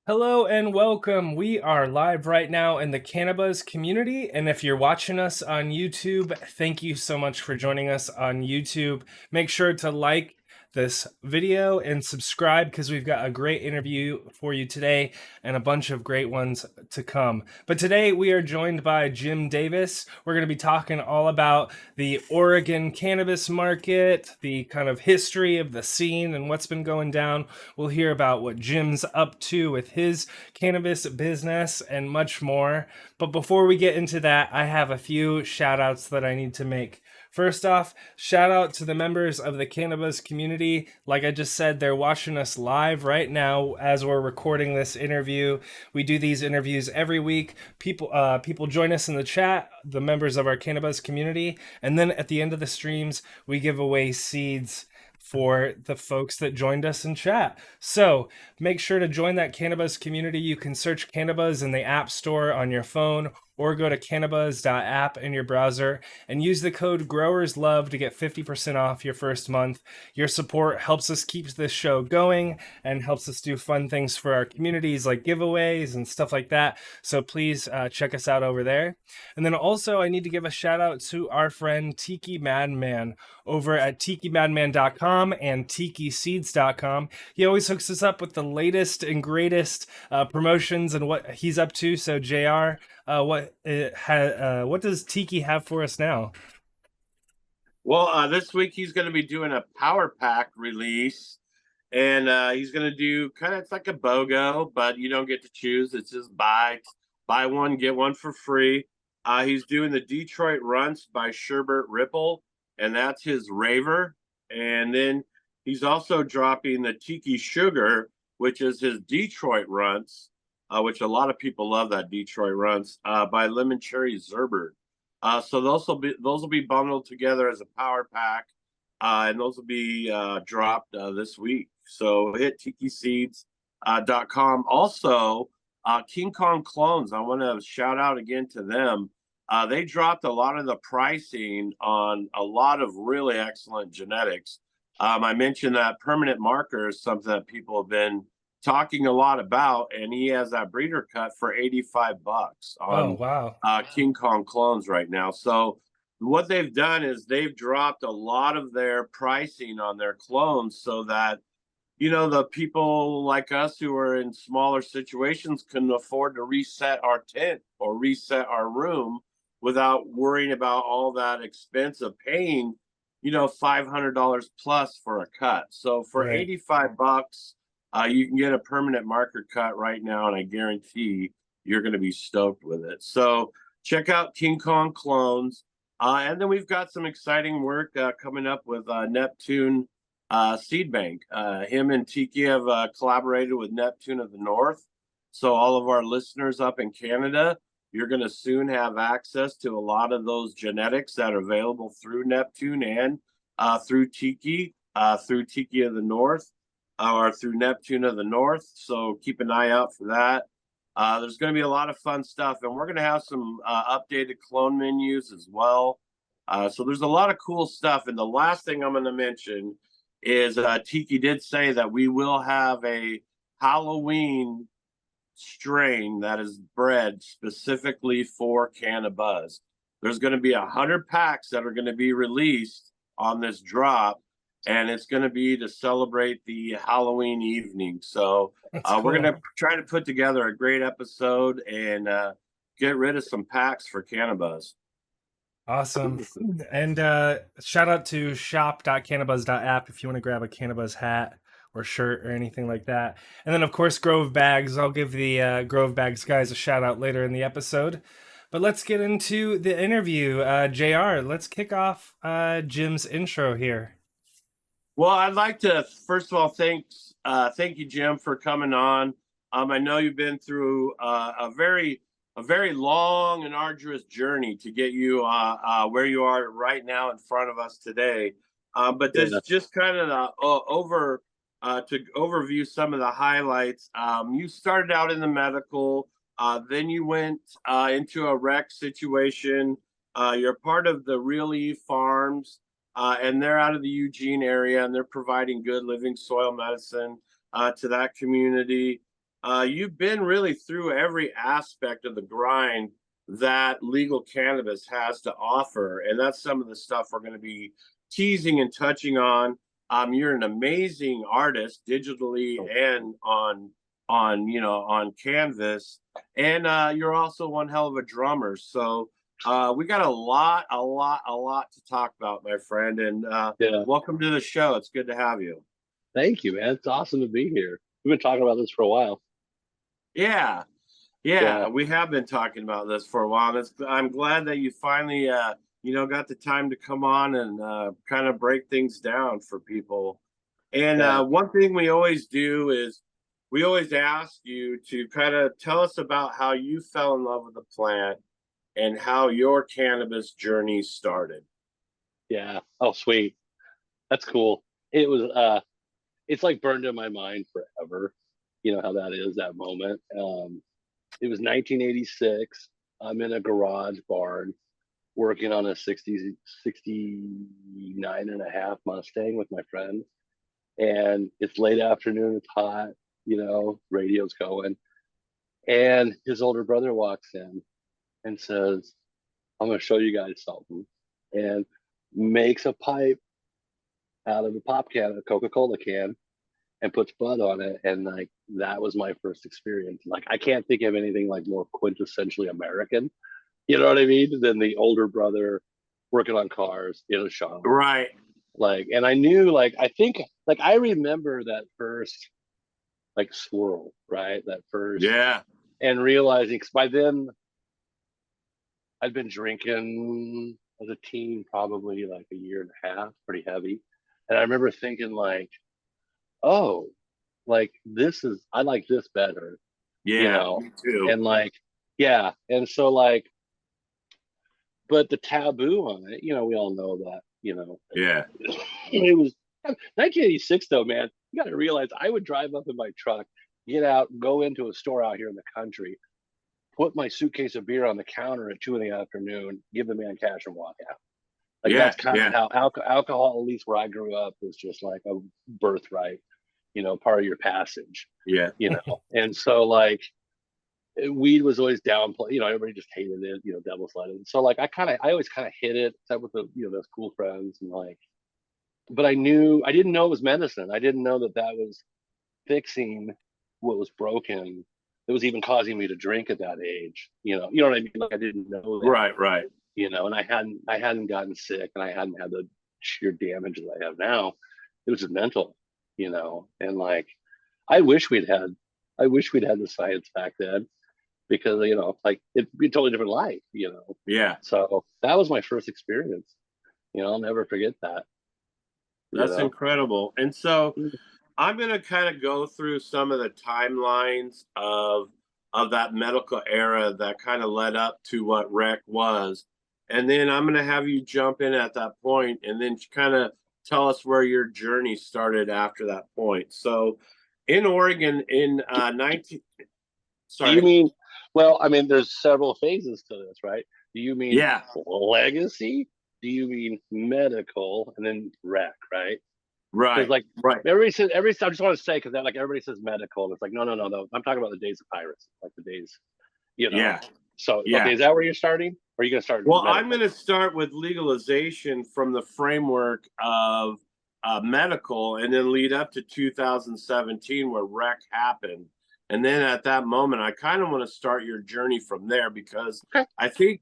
Hello and welcome. We are live right now in the CannaBuzz community. And if you're watching us on YouTube, thank you so much for joining us on YouTube. Make sure to like this video and subscribe because we've got a great interview for you today and a bunch of great ones to come. But today we are joined by Jim Davis. We're going to be talking all about the Oregon cannabis market, the kind of history of the scene and what's been going down. We'll hear about what Jim's up to with his cannabis business and much more. But before we get into that, I have a few shout outs that I need to make. First off, shout out to the members of the cannabis community. Like I just said, they're watching us live right now as we're recording this interview. We do these interviews every week. People join us in the chat, the members of our cannabis community, and then at the end of the streams, we give away seeds for the folks that joined us in chat. So make sure to join that CannaBuzz community. You can search CannaBuzz in the App Store on your phone or go to cannabuzz.app in your browser and use the code GROWERSLOVE to get 50% off your first month. Your support helps us keep this show going and helps us do fun things for our communities like giveaways and stuff like that. So please check us out over there. And then also I need to give a shout out to our friend TikiMadMan over at TikiMadMan.com and TikiSeeds.com. He always hooks us up with the latest and greatest promotions and what he's up to. So JR, what does Tiki have for us now? Well, this week he's going to be doing a power pack release, and he's going to do it's like a BOGO, but you don't get to choose. It's just buy one, get one for free. He's doing the Detroit Runts by Sherbert Ripple, and that's his raver. And then he's also dropping the Tiki Sugar, which is his Detroit Runts, which a lot of people love that Detroit Runts, by Lemon Cherry Zerbert. So those will be bundled together as a power pack, and those will be dropped this week. So hit TikiSeeds.com. Also, King Kong Clones. I want to shout out again to them. They dropped a lot of the pricing on a lot of really excellent genetics. I mentioned that permanent marker is something that people have been talking a lot about, and he has that breeder cut for $85 on wow. King Kong Clones right now. So what they've done is they've dropped a lot of their pricing on their clones so that the people like us who are in smaller situations can afford to reset our tent or reset our room without worrying about all that expense of paying $500 plus for a cut. So for Right. $85, you can get a permanent marker cut right now, and I guarantee you're going to be stoked with it. So check out King Kong Clones. And then we've got some exciting work coming up with Neptune Seed Bank. Him and Tiki have collaborated with Neptune of the North. So all of our listeners up in Canada, you're going to soon have access to a lot of those genetics that are available through Neptune and through Tiki of the North, or through Neptune of the North. So keep an eye out for that. There's going to be a lot of fun stuff, and we're going to have some updated clone menus as well. So there's a lot of cool stuff. And the last thing I'm going to mention is Tiki did say that we will have a Halloween strain that is bred specifically for CannaBuzz. There's going to be 100 packs that are going to be released on this drop, and it's going to be to celebrate the Halloween evening. So That's we're cool. going to try to put together a great episode and get rid of some packs for CannaBuzz. Awesome. And shout out to shop.cannabuzz.app if you want to grab a CannaBuzz hat or shirt or anything like that. And then, of course, Grove Bags. I'll give the Grove Bags guys a shout out later in the episode. But let's get into the interview. JR, let's kick off Jim's intro here. Well, I'd like to first of all thank you, Jim, for coming on. I know you've been through a very long and arduous journey to get you where you are right now in front of us today. But this is just kind of to overview some of the highlights. You started out in the medical, then you went into a rec situation. You're part of the Real Eve Farms. And they're out of the Eugene area, and they're providing good living soil medicine to that community. you've been really through every aspect of the grind that legal cannabis has to offer, and that's some of the stuff we're going to be teasing and touching on. You're an amazing artist, digitally and on canvas, and you're also one hell of a drummer. So we got a lot to talk about, my friend. And Yeah. welcome to the show. It's good to have you. Thank you, man. It's awesome to be here. We've been talking about this for a while. Yeah, Yeah. we have been talking about this for a while. And I'm glad that you finally, got the time to come on and kind of break things down for people. And Yeah. one thing we always do is we always ask you to kind of tell us about how you fell in love with the plant and how your cannabis journey started. Yeah. Oh, sweet. That's cool. It was it's like burned in my mind forever. You know how that is, that moment. It was 1986. I'm in a garage barn working on a 69 and a half Mustang with my friend. And it's late afternoon, it's hot, radio's going. And his older brother walks in and says, I'm going to show you guys something. And makes a pipe out of a pop can, a Coca-Cola can, and puts bud on it. And like, that was my first experience. Like, I can't think of anything like more quintessentially American, you know what I mean, than the older brother working on cars in a shop. Right. Like, and I knew, like, I think, like, I remember that first, like, swirl, right? That first, Yeah. and realizing, because by then I'd been drinking as a teen, probably like a year and a half, pretty heavy. And I remember thinking, like, oh, like, I like this better, Yeah, me too. and like, yeah. And so, like, but the taboo on it, we all know that, Yeah. it was 1986 though, man. You got to realize I would drive up in my truck, get out, go into a store out here in the country, put my suitcase of beer on the counter at 2 in the afternoon, give the man cash and walk out. Like, Yeah. that's kind of how alcohol, at least where I grew up, was just like a birthright, part of your passage, Yeah. And so, like, weed was always downplayed, everybody just hated it, devil's lettuce. So, like, I always kind of hit it, except with the, those cool friends, and like, but I didn't know it was medicine. I didn't know that was fixing what was broken. It was even causing me to drink at that age. You know what I mean? Like, I didn't know that. Right. And I hadn't gotten sick, and I hadn't had the sheer damage that I have now. It was just mental, and like, I wish we'd had the science back then, because like, it'd be a totally different life. Yeah. So that was my first experience. I'll never forget that. That's incredible. And so I'm going to kind of go through some of the timelines of that medical era that kind of led up to what rec was. And then I'm going to have you jump in at that point and then kind of tell us where your journey started after that point. So in Oregon in 19 Do you mean, well, I mean, there's several phases to this, right? Do you mean legacy? Do you mean medical, and then rec, right? Because, like, everybody says, I just want to say, because like, everybody says medical, and it's like, no. I'm talking about the days of piracy, like the days, Yeah. So, okay, is that where you're starting? Or are you going to start? Well, I'm going to start with legalization from the framework of medical, and then lead up to 2017 where rec happened. And then at that moment, I kind of want to start your journey from there, because I think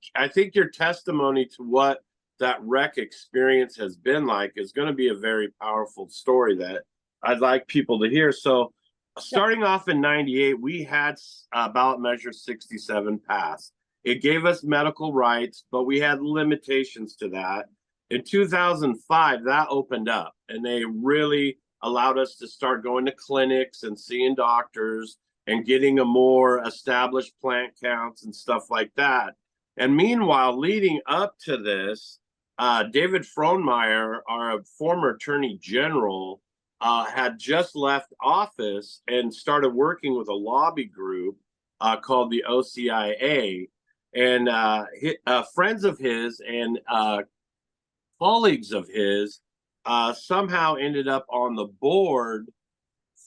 your testimony to what that rec experience has been like is going to be a very powerful story that I'd like people to hear. So starting off in 98, we had ballot measure 67 passed. It gave us medical rights, but we had limitations to that. In 2005, that opened up, and they really allowed us to start going to clinics and seeing doctors and getting a more established plant counts and stuff like that. And meanwhile, leading up to this, David Frohnmeyer, our former attorney general, had just left office and started working with a lobby group called the OCIA. And friends of his and colleagues of his somehow ended up on the board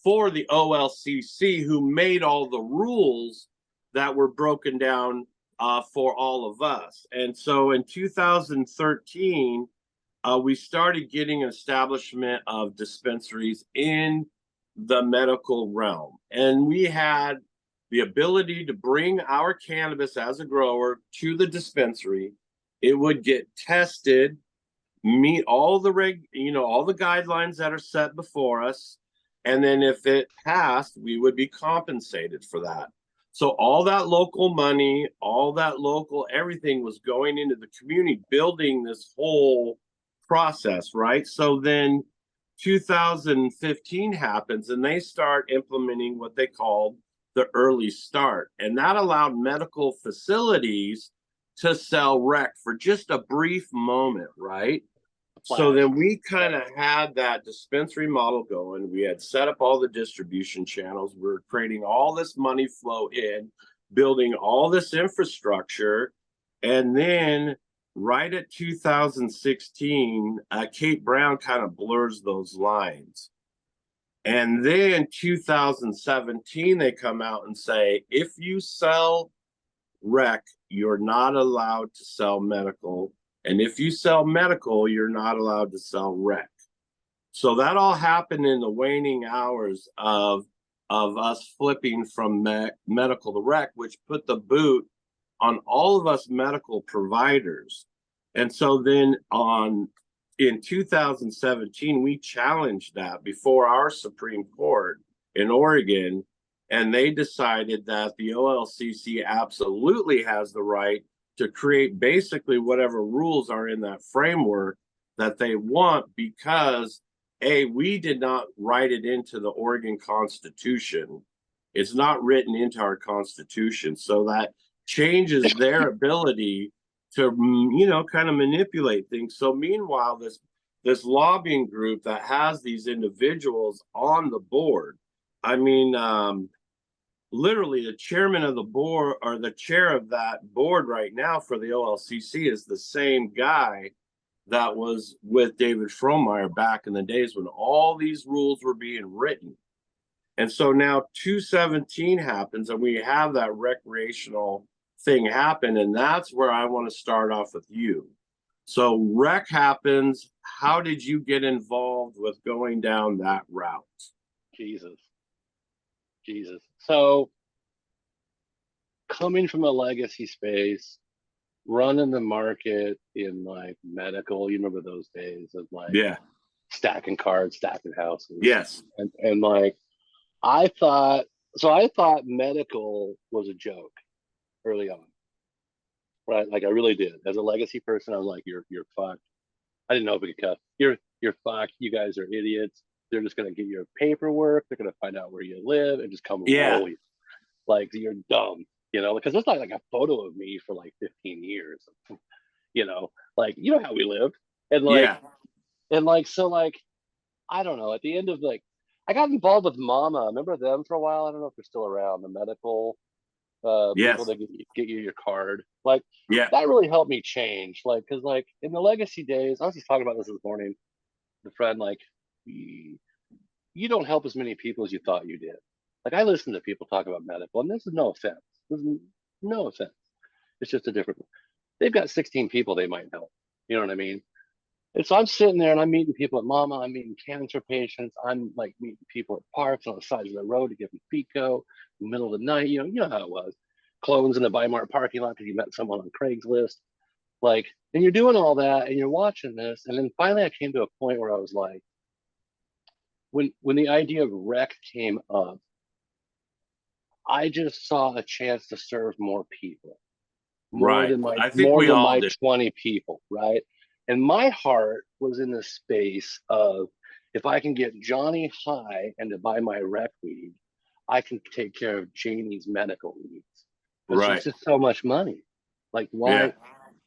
for the OLCC, who made all the rules that were broken down for all of us. And so in 2013, we started getting an establishment of dispensaries in the medical realm. And we had the ability to bring our cannabis as a grower to the dispensary. It would get tested, meet all the all the guidelines that are set before us, and then if it passed, we would be compensated for that. So all that local money, all that local everything was going into the community, building this whole process, right? So then 2015 happens and they start implementing what they called the early start, and that allowed medical facilities to sell rec for just a brief moment, right? So then we kind of had that dispensary model going. We had set up all the distribution channels. We were creating all this money flow in, building all this infrastructure. And then right at 2016, Kate Brown kind of blurs those lines. And then 2017, they come out and say, if you sell rec, you're not allowed to sell medical. And if you sell medical, you're not allowed to sell rec. So that all happened in the waning hours of us flipping from medical to rec, which put the boot on all of us medical providers. And so then in 2017, we challenged that before our Supreme Court in Oregon, and they decided that the OLCC absolutely has the right to create basically whatever rules are in that framework that they want, because we did not write it into the Oregon Constitution. It's not written into our Constitution. So that changes their ability to, kind of manipulate things. So meanwhile, this lobbying group that has these individuals on the board, I mean, literally the chairman of the board, or the chair of that board right now for the OLCC, is the same guy that was with David Frohmeyer back in the days when all these rules were being written. And so now 217 happens and we have that recreational thing happen. And that's where I want to start off with you. So rec happens. How did you get involved with going down that route? Jesus. So coming from a legacy space, running the market in like medical, you remember those days of like stacking cards, stacking houses. Yes. And like I thought medical was a joke early on. Right? Like I really did. As a legacy person, I was like, you're fucked. I didn't know if we could cuss. You're fucked. You guys are idiots. They're just gonna get your paperwork. They're gonna find out where you live and just come roll you. Like you're dumb, because there's like a photo of me for like 15 years. Like how we lived. And like so like I don't know. At the end of like I got involved with Mama. Remember them for a while? I don't know if they're still around. The medical people that get you your card. Like that really helped me change. Like because like in the legacy days, I was just talking about this morning. The friend like you don't help as many people as you thought you did. Like I listen to people talk about medical, and this is no offense. This is no offense. It's just a different. They've got 16 people they might help. You know what I mean? And so I'm sitting there and I'm meeting people at Mama. I'm meeting cancer patients. I'm like meeting people at parks on the sides of the road to give them Pico in the middle of the night. You know how it was. Clones in the Weimar parking lot because you met someone on Craigslist. Like, and you're doing all that and you're watching this. And then finally I came to a point where I was like, when the idea of rec came up, I just saw a chance to serve more people. More than my 20 people, right? And my heart was in the space of if I can get Johnny high and to buy my rec weed, I can take care of Janie's medical needs. But it's just so much money. Like why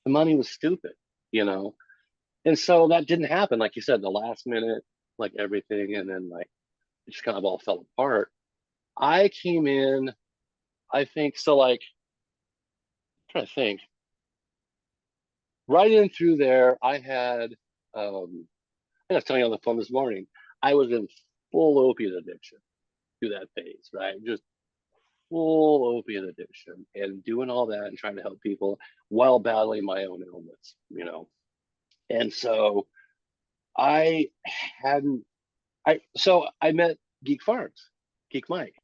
the money was stupid, And so that didn't happen. Like you said, the last minute, like everything, and then like it just kind of all fell apart. I came in, I think so like I'm trying to think. Right in through there, I had, I was telling you on the phone this morning, I was in full opiate addiction. through that phase, right? Just full opiate addiction and doing all that and trying to help people while battling my own illness, you know. And so I hadn't I met Geek Farms, Geek Mike.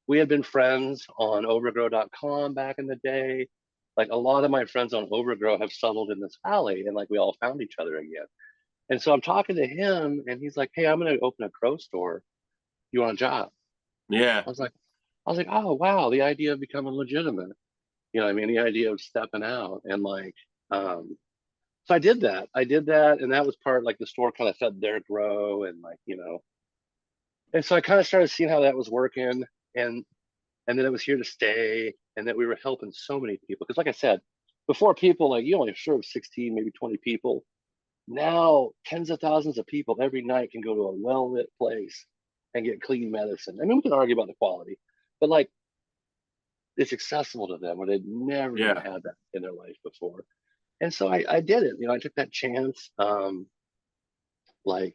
We had been friends on overgrow.com back in the day. Like a lot of my friends on Overgrow have settled in this valley and like we all found each other again. And so I'm talking to him and he's like, "Hey, I'm gonna open a crow store. You want a job?" Yeah. I was like, oh wow, the idea of becoming legitimate. You know what I mean? The idea of stepping out and like so I did that. And that was part like the store kind of fed their grow and like, you know. And so I kind of started seeing how that was working and and then it was here to stay and that we were helping so many people. Because like I said, before people like you only serve 16, maybe 20 people. Now tens of thousands of people every night can go to a well-lit place and get clean medicine. I mean, we can argue about the quality, but like it's accessible to them where they'd never even Yeah. had that in their life before. And so I did it. You know, I took that chance. Like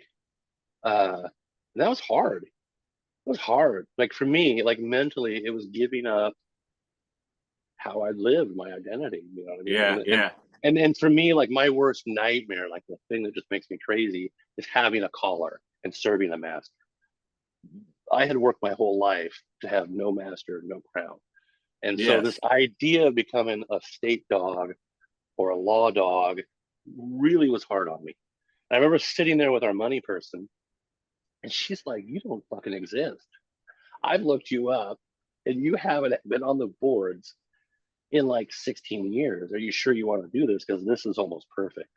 that was hard. It was hard. Like for me, like mentally, it was giving up how I lived, my identity. You know what I mean? Yeah. Yeah. And for me, like my worst nightmare, like the thing that just makes me crazy, is having a collar and serving a master. I had worked my whole life to have no master, no crown. And so Yes. this idea of becoming a state dog or a law dog really was hard on me. I remember sitting there with our money person, and she's like, "You don't fucking exist. I've looked you up, and you haven't been on the boards in like 16 years. Are you sure you want to do this? Because this is almost perfect.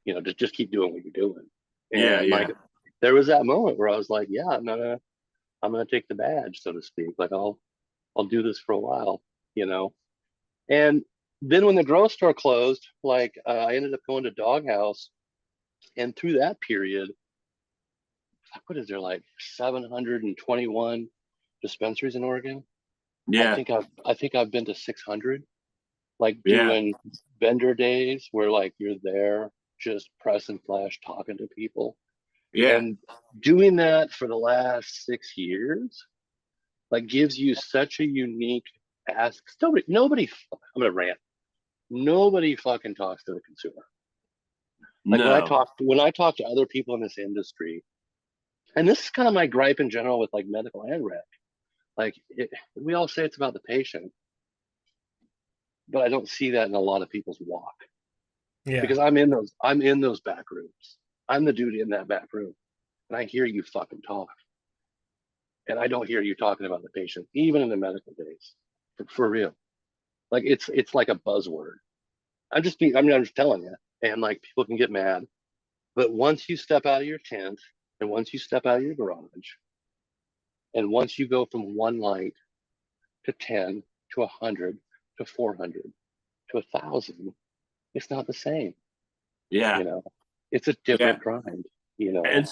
You know, just keep doing what you're doing." Yeah. And Yeah. like, there was that moment where I was like, "Yeah, I'm gonna take the badge, so to speak. Like, I'll do this for a while, you know." And then when the grocery store closed, like, I ended up going to Doghouse, and through that period, what is there like 721 dispensaries in Oregon? Yeah. I think I've been to 600, like Yeah. doing vendor days where like you're there just pressing flash talking to people Yeah. and doing that for the last 6 years like gives you such a unique ask. Nobody, I'm gonna rant. Nobody fucking talks to the consumer. Like No. when I talk to other people in this industry, and this is kind of my gripe in general with like medical and rec. Like we all say it's about the patient, but I don't see that in a lot of people's walk Yeah. because I'm in those back rooms. I'm the dude in that back room, and I hear you fucking talk, and I don't hear you talking about the patient, even in the medical days, for real. Like it's like a buzzword. I'm just telling you, and like people can get mad, but once you step out of your tent, and once you step out of your garage, and once you go from one light to 10 to 100 to 400 to 1,000, it's not the same. Yeah. You know, it's a Yeah. different grind. You know, And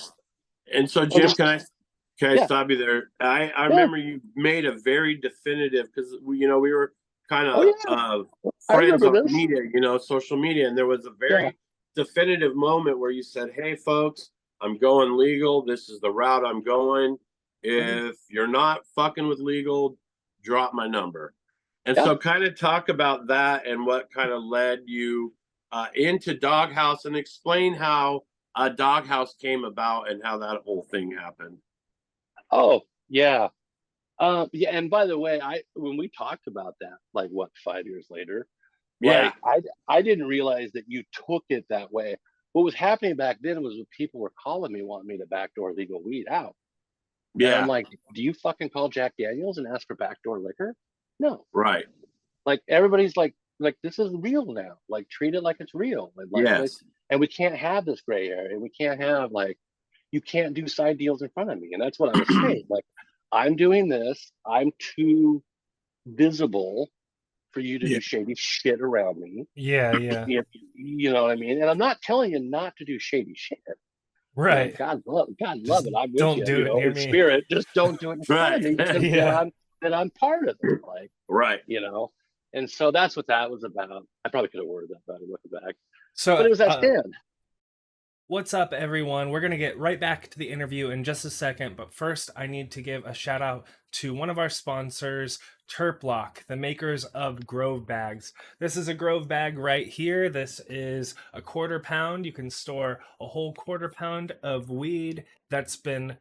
and so oh, Jim, this, can I yeah, stop you there? I yeah, remember you made a very definitive because we were kind oh of yeah, I friends remember on this. media, social media, and there was a Yeah, very definitive moment where you said, "Hey, folks, I'm going legal. This is the route I'm going. yeah, If you're not fucking with legal, drop my number." And yeah. so, kind of talk about that and what kind of led you into Doghouse, and explain how Doghouse came about and how that whole thing happened. Oh yeah, yeah. And by the way, I when we talked about that, like what 5 years later, Yeah, like I didn't realize that you took it that way. What was happening back then was people were calling me wanting me to backdoor legal weed out. And I'm yeah, like, do you fucking call Jack Daniels and ask for backdoor liquor? No. right. Like everybody's like this is real now. Like treat it like it's real. And Yes, and we can't have this gray area. And we can't have like you can't do side deals in front of me. And that's what I was saying. Like I'm doing this. I'm too visible for you to Yeah. do shady shit around me. Yeah. Yeah. You know what I mean? And I'm not telling you not to do shady shit. You know, Right. God love Just it. I'm with don't you, do you it know, near in me. spirit. Just don't do it in front of right, me because Yeah. then I'm part of it. Like, right. you know. And so that's what that was about. I probably could have worded that better looking back. But So, it was that stand. What's up, everyone? We're going to get right back to the interview in just a second, but first, I need to give a shout out to one of our sponsors, Terploc, the makers of Grove bags. This is a Grove bag right here. This is a quarter pound. You can store a whole quarter pound of weed that's been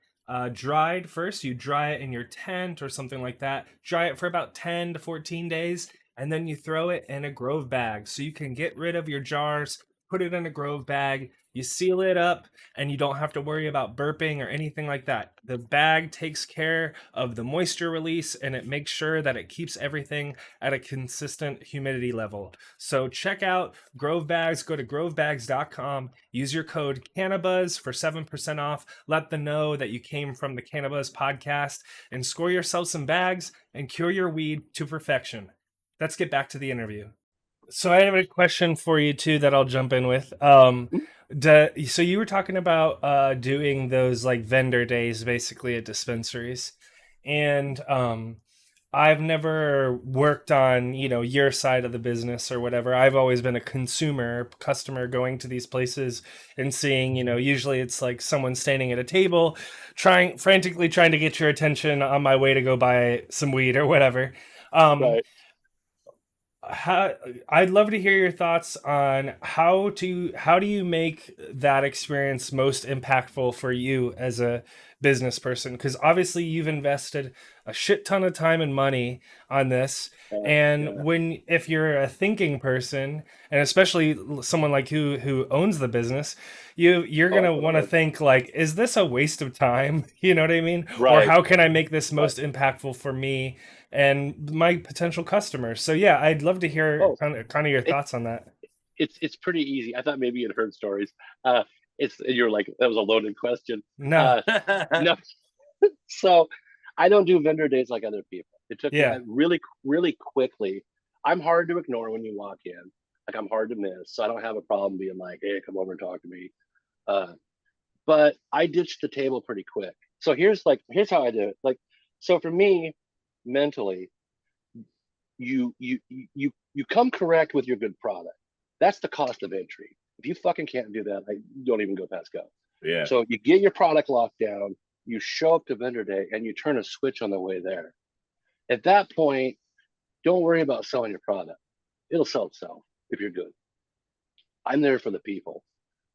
dried first. You dry it in your tent or something like that. Dry it for about 10 to 14 days, and then you throw it in a Grove bag. So you can get rid of your jars, put it in a Grove bag. You seal it up and you don't have to worry about burping or anything like that. The bag takes care of the moisture release and it makes sure that it keeps everything at a consistent humidity level. So check out Grove Bags. Go to grovebags.com. Use your code CannaBuzz for 7% off. Let them know that you came from the CannaBuzz podcast and score yourself some bags and cure your weed to perfection. Let's get back to the interview. So I have a question for you too that I'll jump in with. So you were talking about doing those like vendor days basically at dispensaries, and I've never worked on your side of the business or whatever. I've always been a customer going to these places and seeing usually it's like someone standing at a table, frantically trying to get your attention on my way to go buy some weed or whatever. Um, Right. how I'd love to hear your thoughts on how do you make that experience most impactful for you as a business person, because obviously you've invested a shit ton of time and money on this, and Yeah. if you're a thinking person, and especially someone like who owns the business, you're Oh, gonna want to absolutely. think like, is this a waste of time? You know what I mean? Or Right. how can I make this Right. most impactful for me and my potential customers? So yeah, I'd love to hear Oh, kind of your it, thoughts on that. it's pretty easy. I thought maybe you'd heard stories. Uh, you're like, that was a loaded question. No. Uh, no. So I don't do vendor days like other people. It took me Yeah. really, really quickly. I'm hard to ignore when you walk in. Like I'm hard to miss. So I don't have a problem being like, hey, come over and talk to me. Uh, but I ditched the table pretty quick. So here's how I do it. Like, so for me, mentally, you come correct with your good product. That's the cost of entry. If you fucking can't do that, I don't even go past go. Yeah. So you get your product locked down, you show up to vendor day, and you turn a switch on the way there. At that point, don't worry about selling your product. It'll sell itself if you're good. I'm there for the people.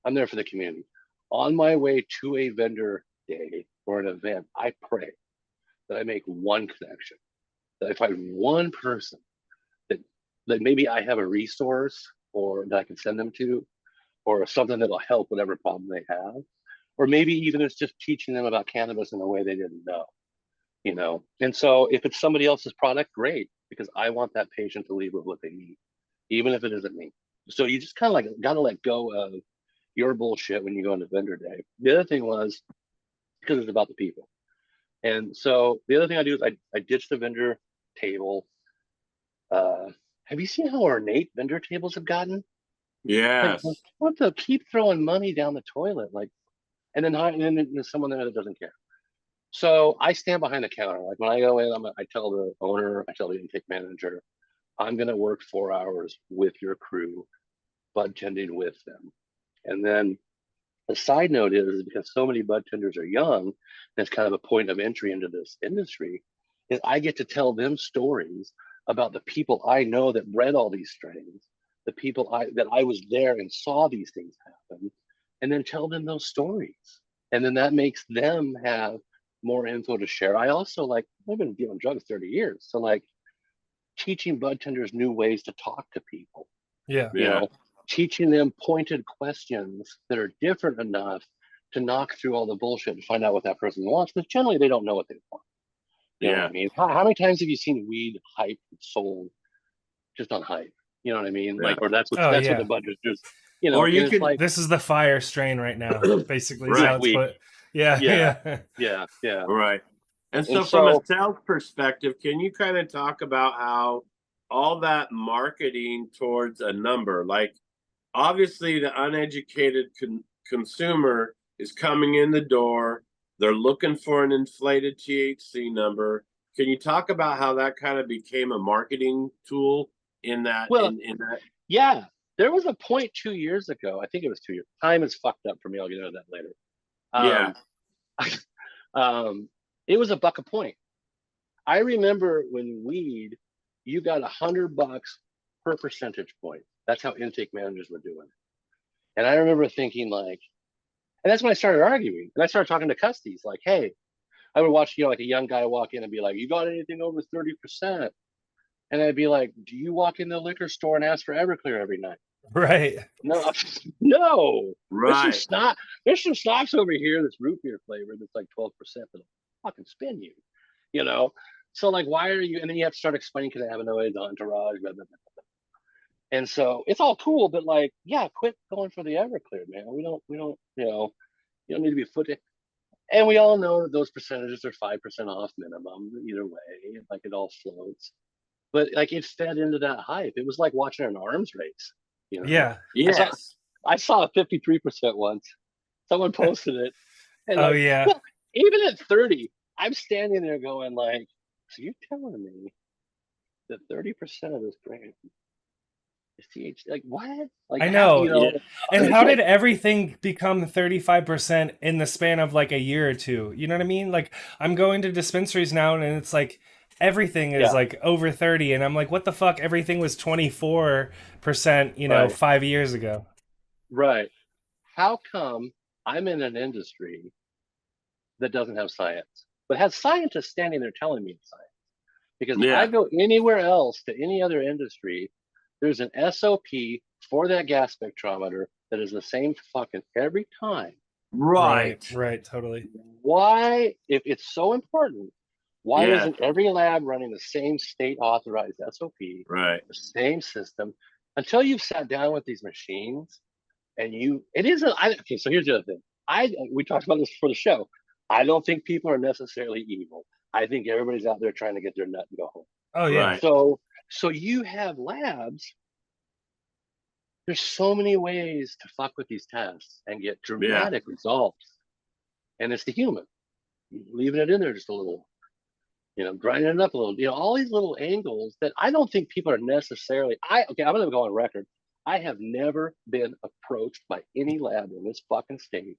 I'm there for the community. On my way to a vendor day or an event, I pray that I make one connection, that I find one person that maybe I have a resource or that I can send them to, or something that'll help whatever problem they have, or maybe even it's just teaching them about cannabis in a way they didn't know. And so if it's somebody else's product, great, because I want that patient to leave with what they need, even if it isn't me. So you just kind of like got to let go of your bullshit when you go into vendor day. The other thing was because it's about the people. And so the other thing I do is I ditch the vendor table. Have you seen how ornate vendor tables have gotten? Like, Yes. what the keep throwing money down the toilet? Like, and then there's someone there that doesn't care. So I stand behind the counter. Like when I go in, I tell the owner, I tell the intake manager, I'm going to work 4 hours with your crew, bud tending with them. And then the side note is because so many bud tenders are young, that's kind of a point of entry into this industry, is I get to tell them stories about the people I know that bred all these strains, the people that I was there and saw these things happen, and then tell them those stories. And then that makes them have more info to share. I also I've been dealing drugs 30 years. So like teaching bud tenders new ways to talk to people, Yeah. you Yeah. know, teaching them pointed questions that are different enough to knock through all the bullshit and find out what that person wants, because generally they don't know what they want. You know what I Yeah. mean? How many times have you seen weed hype sold just on hype? You know what I mean? Yeah. Like, or that's Oh what the yeah. budget just, Or and you it's can, like, This is the fire strain right now, basically is how right. it's weed. put. Yeah. Yeah, Yeah. yeah. Right. And And so, from a so, sales perspective, can you kind of talk about how all that marketing towards a number, like obviously the uneducated consumer is coming in the door, they're looking for an inflated THC number. Can you talk about how that kind of became a marketing tool in that well, in that? yeah. There was a point 2 years ago. I think it was 2 years. Time is fucked up for me. I'll get into that later. Yeah. Um, it was $1 a point. I remember when weed, you got $100 per percentage point. That's how intake managers were doing it. And I remember thinking like, and that's when I started arguing. And I started talking to custies like, hey, I would watch, like a young guy walk in and be like, you got anything over 30%? And I'd be like, do you walk in the liquor store and ask for Everclear every night? Right. No, no. Right. There's some snacks over here that's root beer flavored that's like 12% that'll fucking spin you, you know? So like, why are you? And then you have to start explaining cannabinoids, entourage, blah, blah, blah. And so it's all cool, but like, yeah, quit going for the Everclear, man. We don't, you don't need to be footing. And we all know that those percentages are 5% off minimum either way. Like it all floats. But like it fed into that hype. It was like watching an arms race, you know. Yeah. Yes. I saw a 53% once. Someone posted it. And Oh like, yeah. well, even at 30, I'm standing there going like, so you're telling me that 30% of this brand is THC? Like what? Like I how, know. Yeah. And it's how did like, everything become 35% in the span of like a year or two? You know what I mean? Like I'm going to dispensaries now and it's like everything is yeah, like over 30 and I'm like what the fuck? Everything was 24%, right, 5 years ago. right. How come I'm in an industry that doesn't have science, but has scientists standing there telling me it's science? Because if I Yeah. go anywhere else to any other industry, there's an SOP for that gas spectrometer that is the same fucking every time. Right, Right. right, totally. Why, if it's so important, why Yeah. isn't every lab running the same state authorized SOP, Right. the same system, until you've sat down with these machines and it isn't, okay, so here's the other thing. We talked about this before the show. I don't think people are necessarily evil. I think everybody's out there trying to get their nut and go home. Oh yeah. Right. So you have labs. There's so many ways to fuck with these tests and get Yeah. dramatic results. And it's the human. Leaving it in there just a little, grinding it up a little, all these little angles that I don't think people are necessarily. Okay, I'm gonna go on record. I have never been approached by any lab in this fucking state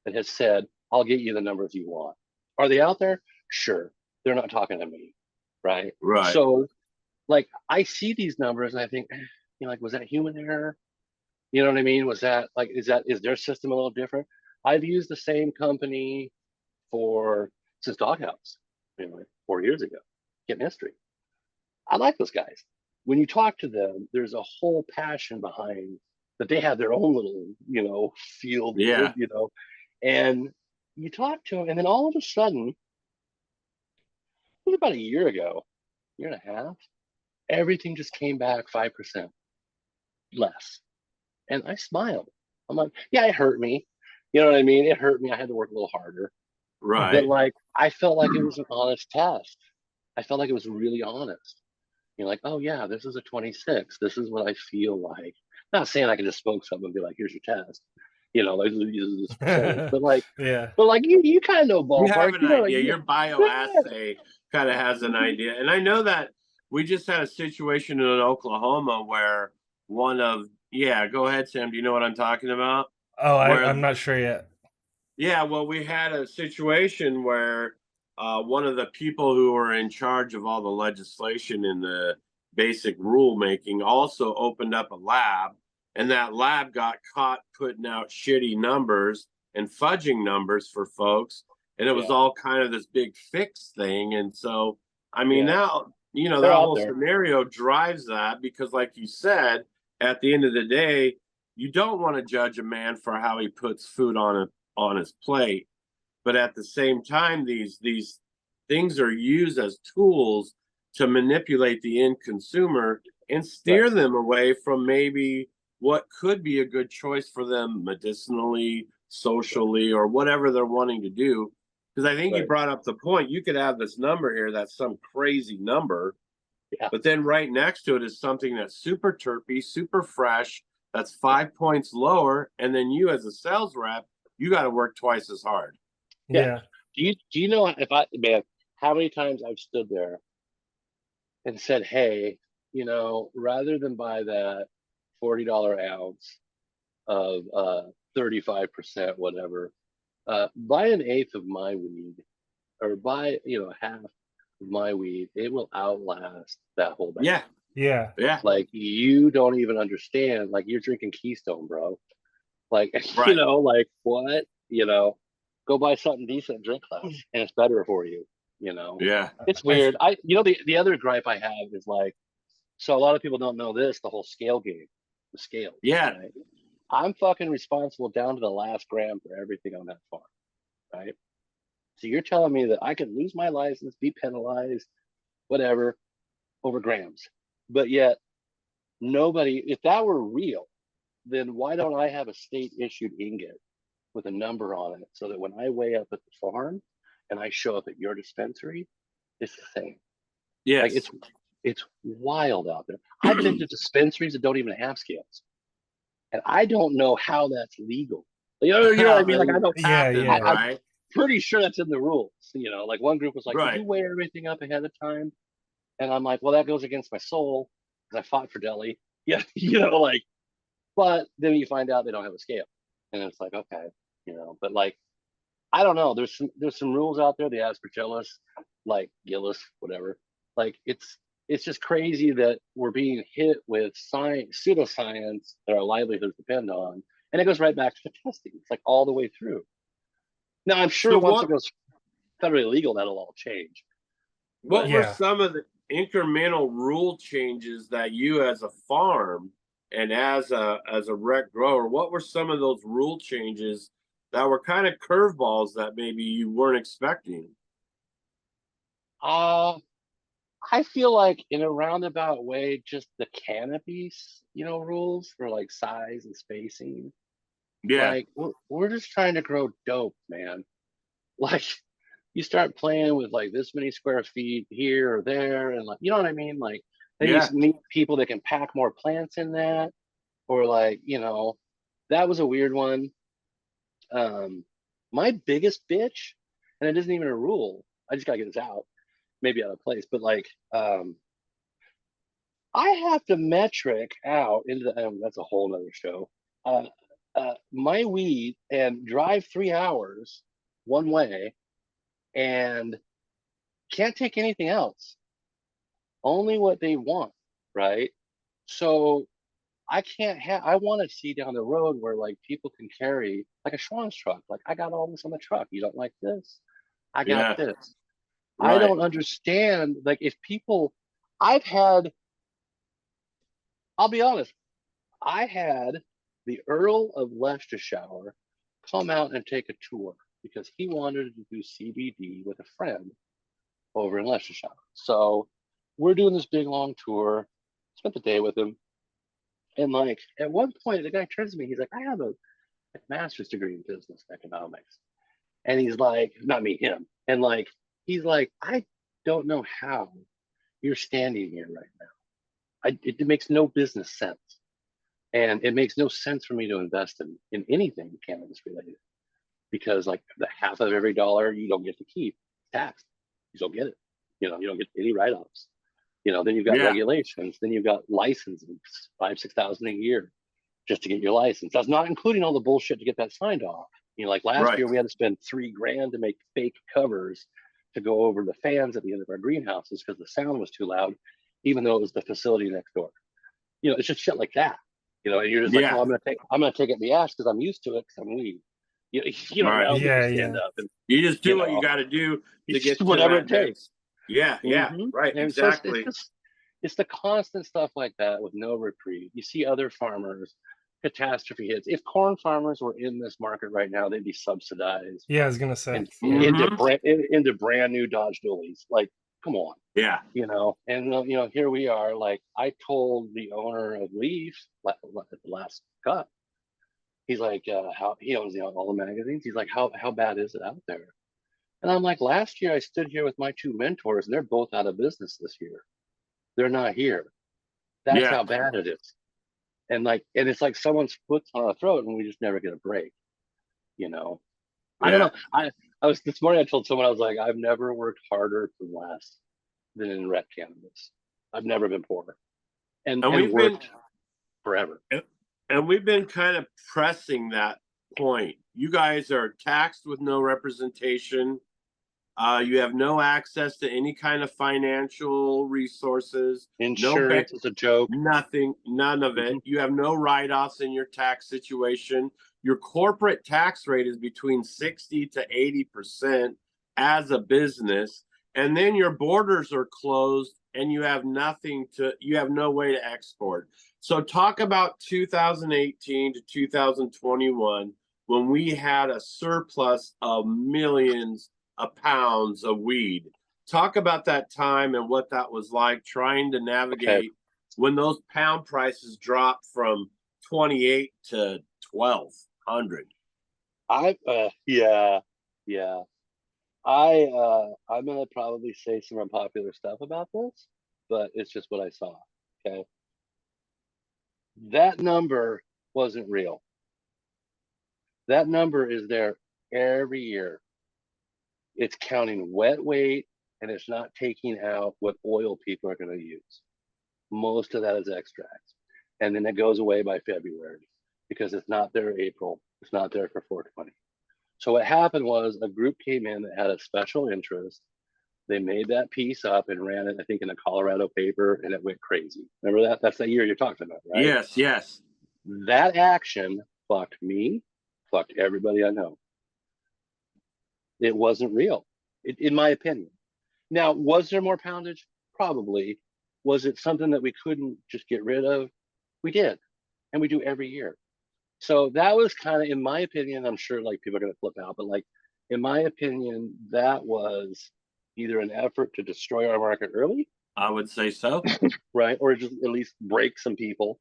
that has said, I'll get you the numbers you want. Are they out there? Sure. They're not talking to me. Right. Right. So like I see these numbers and I think, like, was that human error? You know what I mean? Was that like, is their system a little different? I've used the same company since Doghouse, like 4 years ago, getting history. I like those guys. When you talk to them, there's a whole passion behind that they have their own little, field, Yeah. and you talk to them, and then all of a sudden, it was about a year ago, year and a half, everything just came back 5% less. And I smiled. I'm like, yeah, it hurt me. You know what I mean? It hurt me. I had to work a little harder. But Right. like, I felt like it was an honest test. I felt like it was really honest. You're like, oh yeah, this is a 26. This is what I feel like. Not saying I can just smoke something and be like, here's your test. Like this percentage. But like, Yeah. you kind of know You have ballpark. an idea. Your bioassay kind of has an idea. And I know that we just had a situation in Oklahoma where go ahead, Sam. Do you know what I'm talking about? Oh, Where I'm not sure yet. Yeah, well, we had a situation where one of the people who were in charge of all the legislation and the basic rulemaking also opened up a lab, and that lab got caught putting out shitty numbers and fudging numbers for folks, and it was Yeah, all kind of this big fix thing. And so, I mean, yeah, now they're that out whole there. scenario drives that because, like you said, at the end of the day, you don't want to judge a man for how he puts food on his plate, but at the same time these things are used as tools to manipulate the end consumer and Right, steer them away from maybe what could be a good choice for them medicinally, right, socially, or whatever they're wanting to do. Because I think you right. brought up the point, you could have this number here that's some crazy number, Yeah, but then right next to it is something that's super terpy, super fresh, that's 5 points lower, and then you as a sales rep, you got to work twice as hard. yeah. Yeah. Do you know if man, how many times I've stood there and said, hey, rather than buy that $40 ounce of 35% whatever. Buy an eighth of my weed, or buy half of my weed. It will outlast that whole bag. Yeah. Yeah. Yeah. Like, you don't even understand. Like, you're drinking Keystone, bro. Like, Right. like, what? Go buy something decent, drink less, and it's better for you. Yeah. It's weird. The other gripe I have is like, so a lot of people don't know this, the whole scale game, the scale. Yeah. Right? I'm fucking responsible down to the last gram for everything on that farm, right? So you're telling me that I could lose my license, be penalized, whatever, over grams, but yet nobody, if that were real, then why don't I have a state issued ingot with a number on it, so that when I weigh up at the farm and I show up at your dispensary, it's the same? Yes. Like, it's wild out there. I've been to dispensaries that don't even have scales, and I don't know how that's legal. You know what I mean? Like, I don't. Yeah, yeah. I'm pretty sure that's in the rules. Like, one group was like, Right. "Did you weigh everything up ahead of time?" And I'm like, "Well, that goes against my soul, because I fought for deli." Yeah, like. But then you find out they don't have a scale, and it's like, okay, But like, I don't know. There's some rules out there. The aspergillus, like Gillis, whatever. Like, it's just crazy that we're being hit with science, pseudoscience that our livelihoods depend on, and it goes right back to the testing. It's like all the way through. Now, I'm sure once it goes federally legal, that'll all change. What were some of the incremental rule changes that you, as a farm and as a rec grower, what were some of those rule changes that were kind of curveballs that maybe you weren't expecting? I feel like, in a roundabout way, just the cannabis, rules for like size and spacing. Yeah. Like, we're just trying to grow dope, man. Like, you start playing with like this many square feet here or there, and like, you know what I mean? Like, then you meet people that can pack more plants in that, or like, that was a weird one. My biggest bitch, and it isn't even a rule, I just gotta get this out, maybe out of place, but like, I have to metric out into the, that's a whole nother show, my weed, and drive 3 hours one way, and can't take anything else, only what they want, right? So I can't have, I want to see down the road where like people can carry like a Schwann's truck. Like, I got all this on the truck. You don't like this? I got this. Right. I don't understand. Like, if people, I've had, I'll be honest, I had the Earl of Leicestershire come out and take a tour because he wanted to do CBD with a friend over in Leicestershire. So we're doing this big long tour, spent the day with him. And like, at one point, the guy turns to me, he's like, I have a master's degree in business economics. And he's like, not me, him. And like, he's like, I don't know how you're standing here right now. It makes no business sense. And it makes no sense for me to invest in anything cannabis related, because like, the half of every dollar you don't get to keep, taxed. You don't get it. You don't get any write-offs. Then you've got regulations, then you've got licensing, 5,000-6,000 a year just to get your license. That's not including all the bullshit to get that signed off. Like last year we had to spend $3,000 to make fake covers to go over the fans at the end of our greenhouses because the sound was too loud, even though it was the facility next door. It's just shit like that. And you're just like, oh, I'm gonna take it in the ash because I'm used to it because I'm weed. Now stand up and you just do what you got to do to get to whatever it takes. Yeah, right, and exactly. So it's the constant stuff like that with no reprieve. You see other farmers, catastrophe hits. If corn farmers were in this market right now, they'd be subsidized. Yeah, I was gonna say into brand new Dodge Dualies. Like, come on. Yeah. And here we are. Like, I told the owner of Leaf at the last cut, he's like, how he owns all the magazines. He's like, how bad is it out there? And I'm like, last year I stood here with my two mentors, and they're both out of business this year. They're not here. That's how bad it is. And it's like someone's foot's on our throat, and we just never get a break. I don't know. I was this morning. I told someone, I was like, I've never worked harder for less than in rec cannabis. I've never been poorer. And we've worked forever. And we've been kind of pressing that point. You guys are taxed with no representation. You have no access to any kind of financial resources. Insurance is a joke. Nothing, none of it. You have no write-offs in your tax situation. Your corporate tax rate is between 60 to 80% as a business. And then your borders are closed and you have no way to export. So talk about 2018 to 2021 when we had a surplus of millions of pounds of weed. Talk about that time and what that was like trying to navigate when those pound prices dropped from 28 to 1200. I'm gonna probably say some unpopular stuff about this, but it's just what I saw. Okay. That number wasn't real. That number is there every year. It's counting wet weight and it's not taking out what oil people are going to use. Most of that is extracts. And then it goes away by February because it's not there April. It's not there for 420. So what happened was a group came in that had a special interest. They made that piece up and ran it, I think, in a Colorado paper, and it went crazy. Remember that? That's the year you're talking about, right? Yes, yes. That action fucked me, fucked everybody I know. It wasn't real, in my opinion. Now, was there more poundage? Probably. Was it something that we couldn't just get rid of? We did, and we do every year. So that was kind of, in my opinion, I'm sure like people are going to flip out, but like, in my opinion, that was either an effort to destroy our market early. I would say so. Right. Or just at least break some people.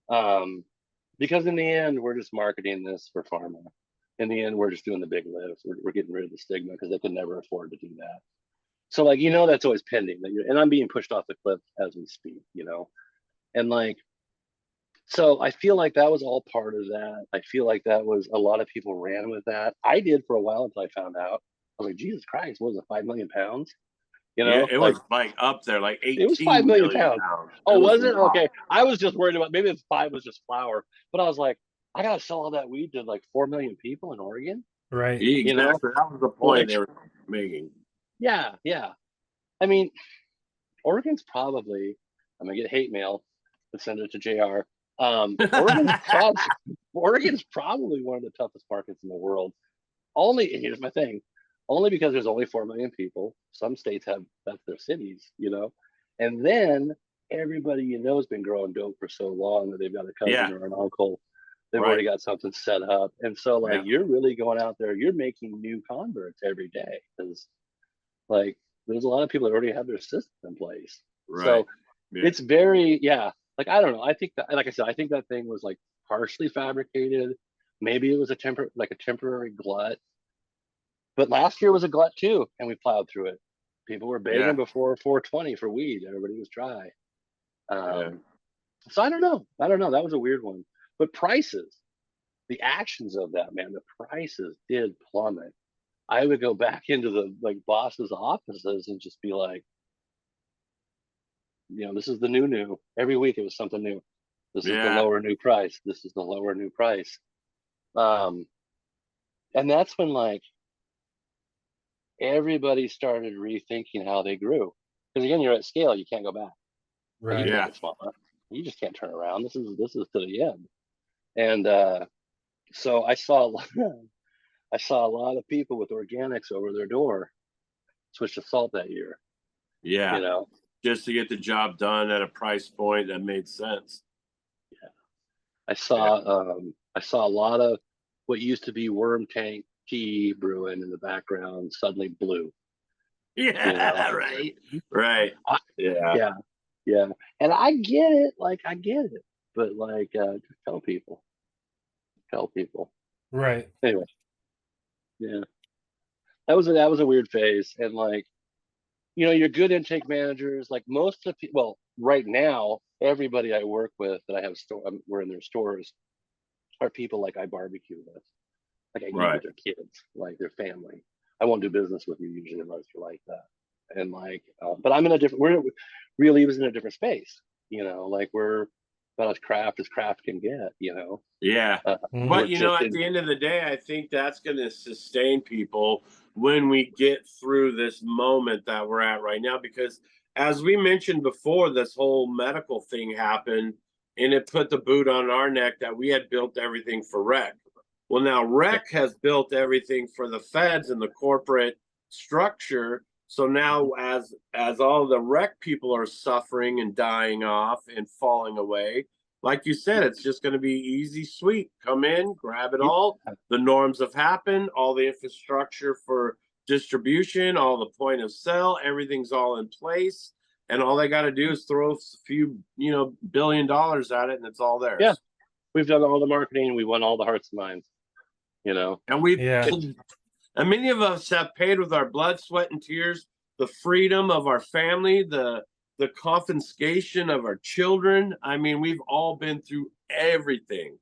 Because in the end, we're just marketing this for pharma. In the end, we're just doing the big lifts. We're getting rid of the stigma because they could never afford to do that. So like, that's always pending. And I'm being pushed off the cliff as we speak, and like, so I feel like that was all part of that. I feel like that was a lot of people ran with that. I did for a while until I found out. I was like, Jesus Christ, what was it, 5 million pounds? Yeah, it was like up there, like 18 it was 5 million pounds. Oh, was it? Okay. I was just worried about maybe it's 5 was just flour, but I was like, I gotta sell all that weed to like 4 million people in Oregon. Right. Exactly. That was the point they were making. Yeah, yeah. I mean, Oregon's probably, I'm gonna get hate mail and send it to JR. Oregon's probably one of the toughest markets in the world. Here's my thing, only because there's only 4 million people. Some states have, that's their cities, and then everybody has been growing dope for so long that they've got a cousin or an uncle. They've already got something set up, and so like you're really going out there. You're making new converts every day because like there's a lot of people that already have their system in place. Right. So it's very like I don't know. I think that, like I said, I think that thing was like partially fabricated. Maybe it was a temporary glut. But last year was a glut too, and we plowed through it. People were begging before 420 for weed. Everybody was dry. So I don't know. That was a weird one. But prices, the actions of that, man, the prices did plummet. I would go back into the like bosses' offices and just be like, this is the new. Every week it was something new. This is the lower new price. This is the lower new price. And that's when like everybody started rethinking how they grew. Because again, you're at scale, you can't go back. Right. You just can't turn around. This is to the end. And so I saw a lot of people with organics over their door switch to salt that year. Yeah. Just to get the job done at a price point that made sense. Yeah. I saw a lot of what used to be worm tank tea brewing in the background suddenly blue. Yeah, right. Yeah. And I get it. But like, just tell people. Right. Anyway, yeah, that was a weird phase, and like, your good intake managers, like most of the people. Well, right now, everybody I work with that I have we're in their stores, are people like I barbecue with, like I eat with their kids, like their family. I won't do business with you usually unless you're like that. And like, but I'm in a different. Really was in a different space. Like we're about as craft can get, you know. Yeah. Mhm. But We're you know, just at in, the end of the day, I think that's going to sustain people when we get through this moment that we're at right now. Because as we mentioned before, this whole medical thing happened and it put the boot on our neck that we had built everything for rec. Well, now yeah, rec has built everything for the feds and the corporate structure. So now as all the rec people are suffering and dying off and falling away, like you said, it's just going to be easy sweep. Come in, grab it yeah, all. The norms have happened, all the infrastructure for distribution, all the point of sale, everything's all in place. And all they got to do is throw a few, $1 billion at it and it's all yeah. theirs. We've done all the marketing. We won all the hearts and minds. You know, And we Yeah. and many of us have paid with our blood, sweat, and tears the freedom of our family, the confiscation of our children. I mean, we've all been through everything.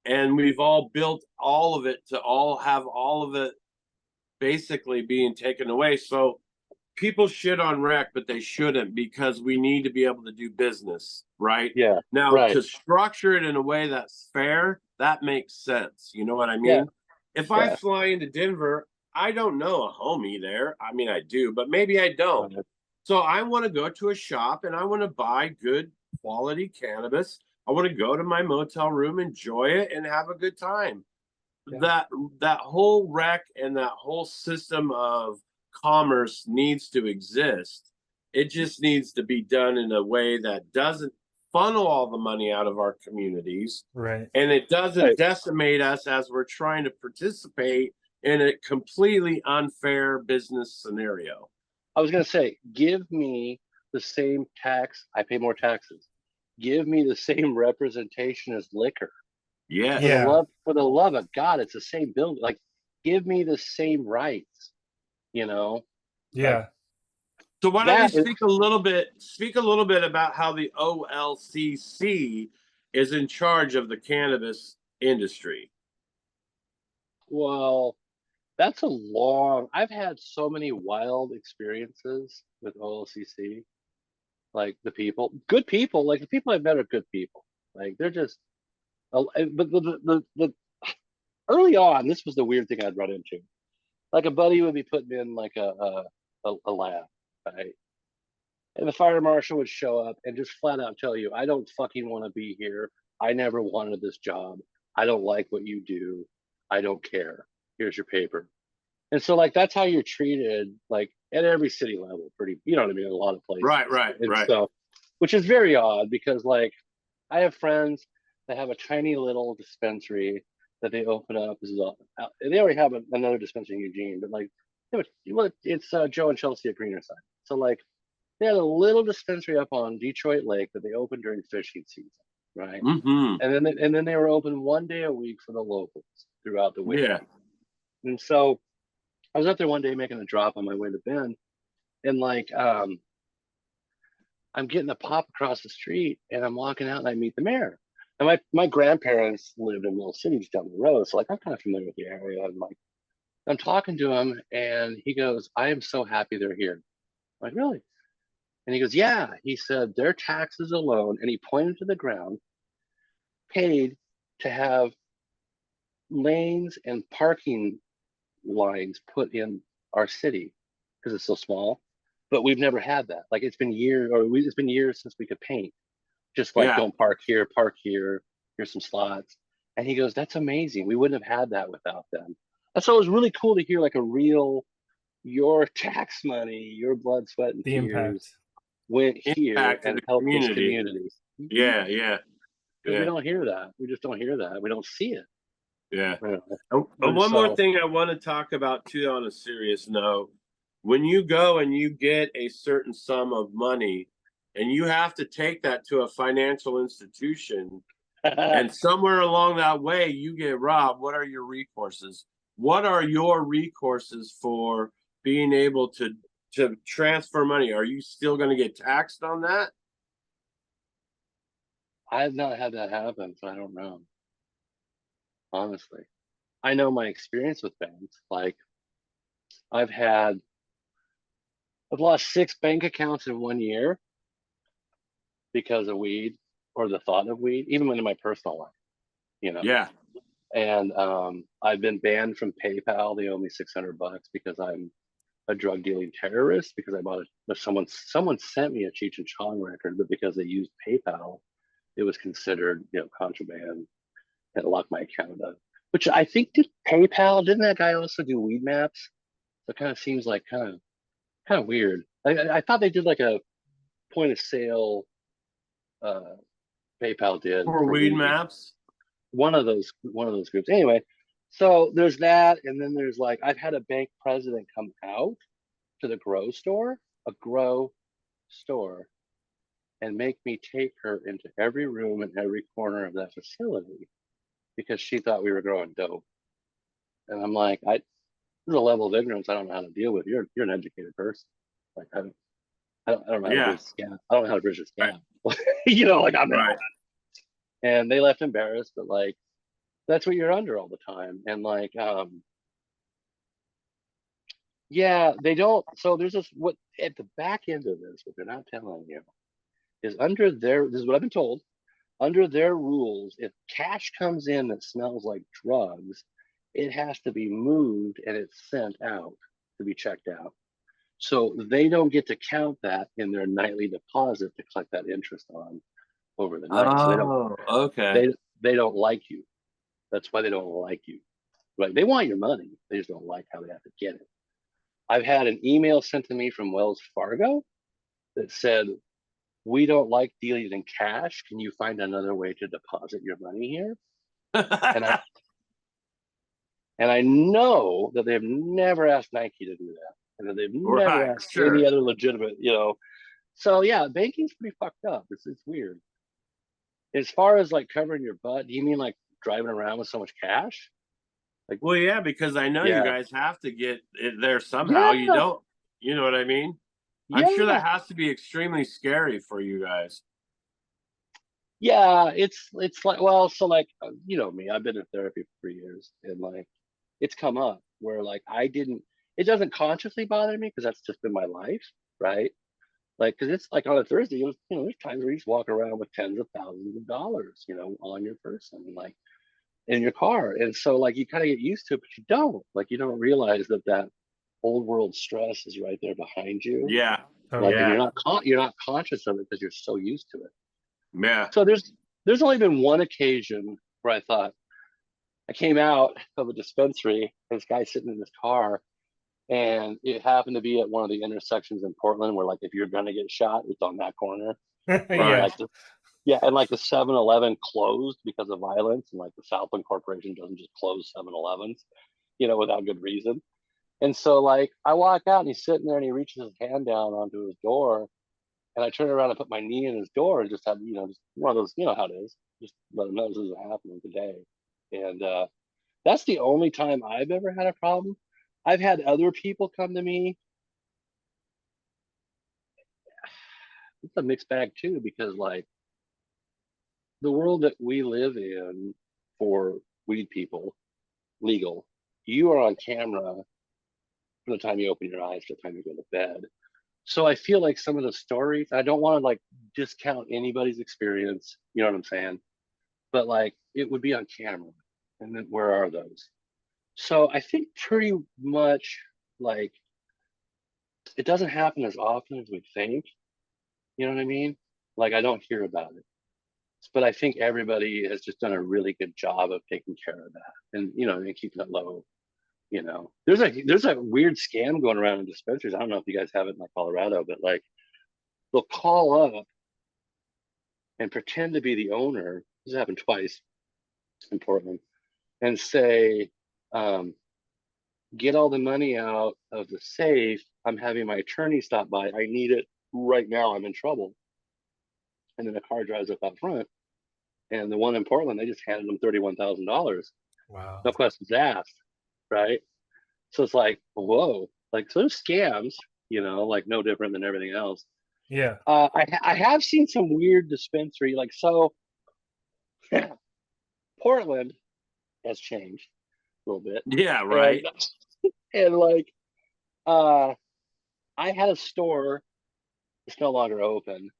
And we've all built all of it to all have all of it basically being taken away. So people shit on rec, but they shouldn't because we need to be able to do business, right? yeah, Now, right, to structure it in a way that's fair, that makes sense. You know what I yeah, mean? If I yeah. fly into Denver, I don't know a homie there. I mean, I do, but maybe I don't. So I want to go to a shop and I want to buy good quality cannabis. I want to go to my motel room, enjoy it, and have a good time. Yeah. That whole rec and that whole system of commerce needs to exist. It just needs to be done in a way that doesn't funnel all the money out of our communities Right. and it doesn't Right. decimate us as we're trying to participate in a completely unfair business scenario. I was gonna say, give me the same tax. I pay more taxes. Give me the same representation as liquor. Yes. Yeah. For the love of God, it's the same building. Like, give me the same rights. You know, like Yeah. So why don't you that is speak a little bit about how the OLCC is in charge of the cannabis industry? well, that's a long. I've had so many wild experiences with OLCC. Like good people. Like the people I've met are good people. Like they're just. But the early on, this was the weird thing I'd run into. Like a buddy would be putting in like a lab, right? And the fire marshal would show up and just flat out tell you, I don't fucking want to be here. I never wanted this job. I don't like what you do. I don't care. Here's your paper. And so like that's how you're treated like at every city level, pretty you know what I mean, in a lot of places. Right, right, And right. so which is very odd because like I have friends that have a tiny little dispensary that they open up. They already have another dispensary in Eugene, but like it's Joe and Chelsea at Greener Side. So like they had a little dispensary up on Detroit Lake that they opened during fishing season, right? Mm-hmm. And then they were open one day a week for the locals throughout the week. Yeah. And so I was up there one day making a drop on my way to Bend, and like I'm getting a pop across the street, and I'm walking out, and I meet the mayor. And my grandparents lived in little cities down the road, so like I'm kind of familiar with the area. And like I'm talking to him, and he goes, "I am so happy they're here." I'm like, really? And he goes, yeah. He said their taxes alone, and he pointed to the ground, paid to have lanes and parking lines put in our city because it's so small. But we've never had that. Like it's been years, it's been years since we could paint. Just like Yeah. don't park here, park here. Here's some slots. And he goes, that's amazing. We wouldn't have had that without them. And so it was really cool to hear like a real your tax money, your blood, sweat, and The impact. tears went here Impact in and the helped this community. community. Yeah, yeah, Because we yeah, don't hear that. We just don't hear that. We don't see it. yeah. You know? And And one more so thing I want to talk about too on a serious note. When you go and you get a certain sum of money and you have to take that to a financial institution, and somewhere along that way you get robbed, what are your recourses? What are your recourses for being able to transfer money? Are you still going to get taxed on that? I have not had that happen, so I don't know. Honestly, I know my experience with banks. Like I've had, I've lost 6 bank accounts in one year because of weed. or the thought of weed, even in my personal life, you know. Yeah. And I've been banned from PayPal. They owe me $600 because I'm a drug dealing terrorist, because I bought it. Someone sent me a Cheech and Chong record, but because they used PayPal, it was considered, you know, contraband, and locked my account up. Which I think, did PayPal, didn't that guy also do weed maps? So it kind of seems like kind of weird. I thought they did like a point of sale. Uh, PayPal did For for weed weed. maps. One of those groups. Anyway, so there's that, and then there's like, I've had a bank president come out to the grow store, and make me take her into every room and every corner of that facility because she thought we were growing dope. And I'm like, there's a level of ignorance I don't know how to deal with. You're an educated person. Like I don't know how to Yeah. bridge this gap. I don't know how to bridge this Right. gap. You know, like I'm not. Right. And they left embarrassed, but like that's what you're under all the time. And like yeah, they don't. So there's this, what at the back end of this, what they're not telling you is, this is what I've been told, under their rules, if cash comes in that smells like drugs, it has to be moved and it's sent out to be checked out. So they don't get to count that in their nightly deposit to collect that interest on over the night. So Oh, okay. they don't like you. That's why they don't like you. Right? They want your money. They just don't like how they have to get it. I've had an email sent to me from Wells Fargo that said, "We don't like dealing in cash. Can you find another way to deposit your money here?" And I and I know that they've never asked Nike to do that, and that they've never Right. asked any Sure. other legitimate, you know. So yeah, banking's pretty fucked up. It's weird. As far as like covering your butt, do you mean like driving around with so much cash? Like, Well, yeah, because I know you yeah, guys have to get it there somehow. You yeah, don't, you know what I mean? I'm sure yeah, that has to be extremely scary for you guys. yeah. It's like, well, so like you know me, I've been in therapy for 3 years, and like it's come up where like I didn't. It doesn't consciously bother me because that's just been my life, right? Like, because it's like on a Thursday, you know, there's times where you just walk around with tens of thousands of dollars, you know, on your person, like in your car. And so, like, you kind of get used to it, but you don't. Like, you don't realize that that old world stress is right there behind you. Yeah. Like, and Totally. Yeah. you're not conscious of it because you're so used to it. Yeah. So there's only been one occasion where I thought I came out of a dispensary, this guy sitting in his car, and it happened to be at one of the intersections in Portland where, like, if you're gonna get shot, it's on that corner. And Right. Yeah. like yeah, and like the 7-Eleven closed because of violence, and like the Southland Corporation doesn't just close 7-Elevens, you know, without good reason. And so like I walk out and he's sitting there and he reaches his hand down onto his door, and I turn around and put my knee in his door and just have, you know, just one of those, you know how it is, just let him know this isn't happening today. And that's the only time I've ever had a problem. I've had other people come to me. It's a mixed bag too, because like the world that we live in for weed people, legal, you are on camera from the time you open your eyes to the time you go to bed. So I feel like some of the stories, I don't want to like discount anybody's experience, you know what I'm saying? But like it would be on camera. And then where are those? So I think pretty much like it doesn't happen as often as we think. You know what I mean? Like I don't hear about it. But I think everybody has just done a really good job of taking care of that, and you know, and keeping it low. You know, there's a weird scam going around in dispensaries. I don't know if you guys have it in like Colorado, but like they'll call up and pretend to be the owner. This happened twice in Portland, and say, um, "Get all the money out of the safe. I'm having my attorney stop by. I need it right now. I'm in trouble." And then a car drives up out front, and the one in Portland, they just handed them $31,000, Wow. no questions asked, right? So it's like, whoa, like so there's scams, you know, like no different than everything else. Yeah. I have seen some weird dispensary, like so. Portland has changed a little bit, Yeah. and Right. and like uh, I had a store that's no longer open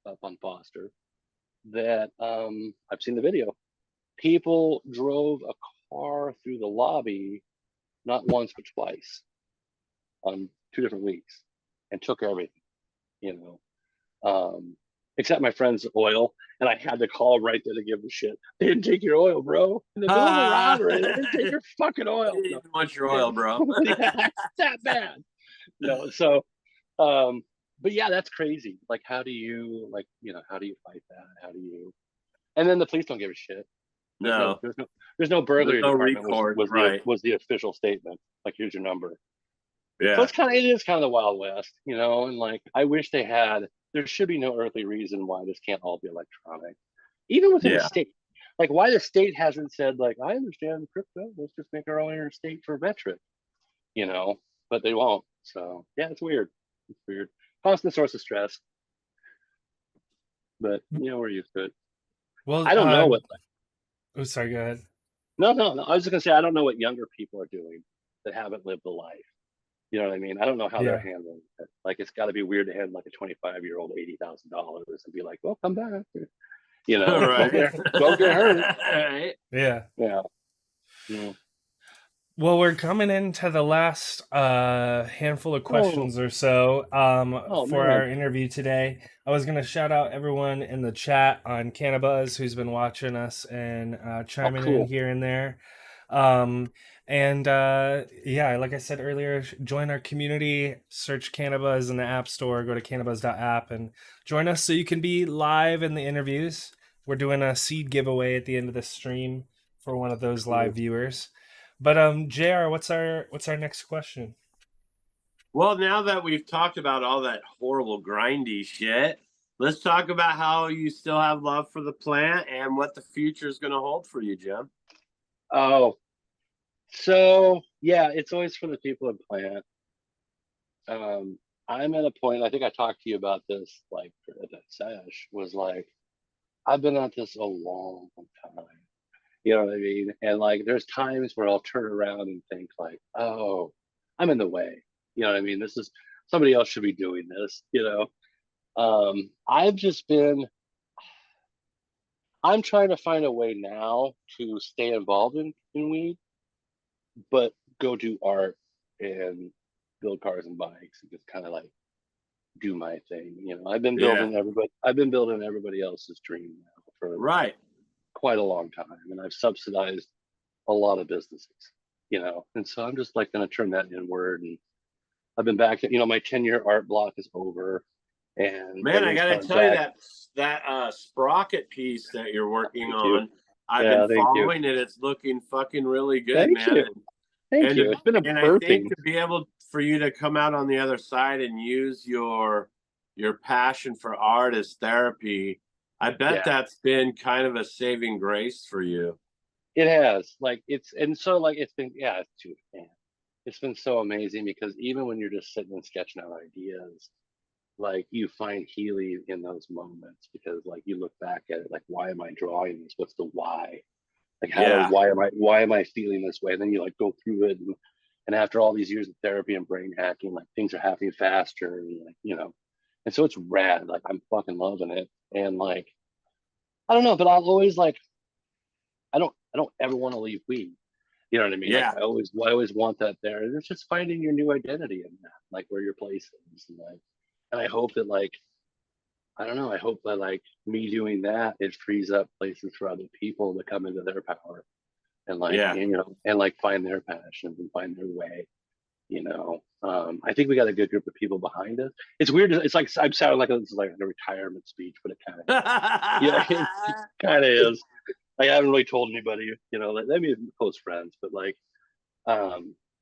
up on Foster, that I've seen the video. People drove a car through the lobby not once but twice on 2 different weeks and took everything, you know. Except my friend's oil, and I had to call right there to give a shit. They didn't take your oil, bro. In the middle of a robbery, they didn't take your fucking I oil. didn't No, even want your oil, bro. yeah, it's that bad. No, so, um, but yeah, that's crazy. Like, how do you, like, you know, how do you fight that? How do you? And then the police don't give a shit. There's no, No, there's no, there's no there's burglary no department was recourse, was the right? was the official statement. Like, here's your number. So Yeah, it is kind of the Wild West, you know, and like I wish they had there should be no earthly reason why this can't all be electronic. Even within a yeah. state. Like why the state hasn't said, like, I understand crypto, let's just make our own interstate for veteran, you know, but they won't. So yeah, it's weird. It's weird. Constant source of stress. But you know, we're used to it. Well, I don't know what oh, sorry, go ahead. no. I was just gonna say I don't know what younger people are doing that haven't lived the life. You know what I mean? I don't know how they're Yeah. handling it. Like, it's got to be weird to hand like a 25-year-old $80,000 and be like, "Well, come back." You know, Right. go get hurt. Right. Yeah. Yeah. Yeah. Well, we're coming into the last handful of Oh, questions or so oh for man. our interview today. I was going to shout out everyone in the chat on CannaBuzz who's been watching us and Oh, chiming in cool. here and there. And yeah, like I said earlier, join our community, search CannaBuzz in the App Store, go to cannabuzz.app and join us so you can be live in the interviews. We're doing a seed giveaway at the end of the stream for one of those live viewers. But JR, what's our next question? Well, now that we've talked about all that horrible grindy shit, let's talk about how you still have love for the plant and what the future is going to hold for you, Jim. Oh, so yeah, it's always for the people in plant. I'm at a point, I think I talked to you about this, like at that sesh, was like, I've been at this a long time. You know what I mean? And like, there's times where I'll turn around and think like, oh, I'm in the way. You know what I mean? This is somebody else should be doing this, you know? I've just been, I'm trying to find a way now to stay involved in weed, but go do art and build cars and bikes and just kind of like do my thing. You know, Yeah. I've been building everybody else's dream now for Right. quite a long time. And I've subsidized a lot of businesses, you know, and so I'm just like going to turn that inward. And I've been back, you know, my 10-year art block is over and Man, I everything's got to coming tell you back. that sprocket piece that you're working Thank you. on, I've Yeah, been thank you. following it. It's looking fucking really good, Thank man. you. Thank And you. It's been a I think birthing. to be able for you to come out on the other side and use your passion for art as therapy, I bet Yeah, that's been kind of a saving grace for you. it has. Like it's been, yeah, man, it's been so amazing because even when you're just sitting and sketching out ideas, like you find healing in those moments because like you look back at it, like, why am I drawing this? What's the why? Like Yeah. why am I feeling this way? And then you like go through it and after all these years of therapy and brain hacking, like things are happening faster and like, you know, and so it's rad. Like I'm fucking loving it. And like, I don't know, but I'll always like, I don't ever want to leave weed. You know what I mean? Like Yeah. I always want that there. And it's just finding your new identity in that, like where your place is. And I hope that like, I don't know, I hope that like me doing that, it frees up places for other people to come into their power and like, Yeah. you know, and like find their passions and find their way, you know. I think we got a good group of people behind us. It's weird. It's like, I'm sounding like this is like a retirement speech, but it kind of is. Yeah, it kind of is. Like, I haven't really told anybody, you know, like maybe close friends, but like,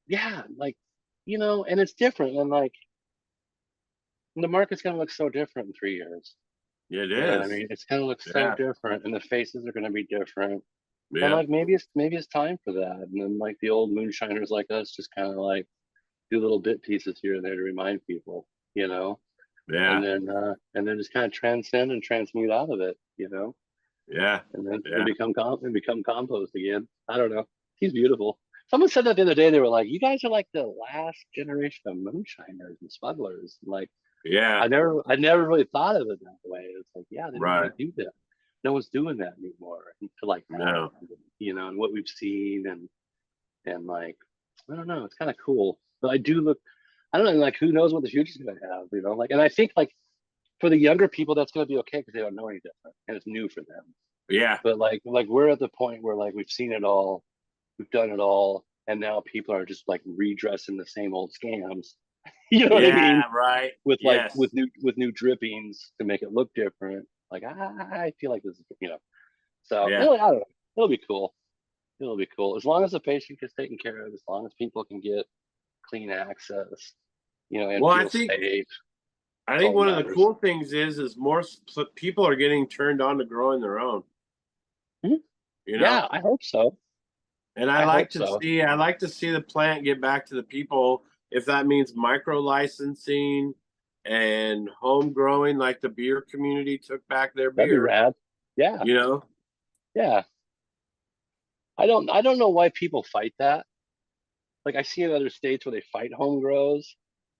yeah, like, you know, and it's different. And like, the market's going to look so different in 3 years. It You know what I is. mean? It's going to look so Yeah. different and the faces are going to be different. And Yeah. like, maybe it's time for that. And then like the old moonshiners like us just kind of like do little bit pieces here and there to remind people, you know, Yeah. and then just kind of transcend and transmute out of it, you know. Yeah. And then Yeah. and become compost again. I don't know. He's beautiful. Someone said that the other day. They were like, "You guys are like the last generation of moonshiners and smugglers." Like, Yeah. I never really thought of it that way. It's like, yeah, they didn't Right. really do that. no one's doing that anymore until like now, No. you know, and what we've seen and like, I don't know, it's kind of cool. But I do look, I don't know, like who knows what the future's going to have, you know? Like, and I think like for the younger people, that's going to be okay because they don't know any different and it's new for them. Yeah. But like we're at the point where like we've seen it all, we've done it all, and now people are just like redressing the same old scams. You know what I mean? Right. With like Yes. with new drippings to make it look different. Like I feel like this is, you know. So Yeah. anyway, I don't know. It'll be cool. It'll be cool as long as the patient gets taken care of. As long as people can get clean access, you know, and Well, feel safe. I That's think all that one of the matters. cool things is more people are getting turned on to growing their own. Mhm. You know, Yeah, I hope so. and I hope so. I like to see the plant get back to the people. If that means micro licensing and home growing, like the beer community took back their That'd be beer. rad. Yeah, You know, yeah. I don't know why people fight that. Like I see in other states where they fight home grows,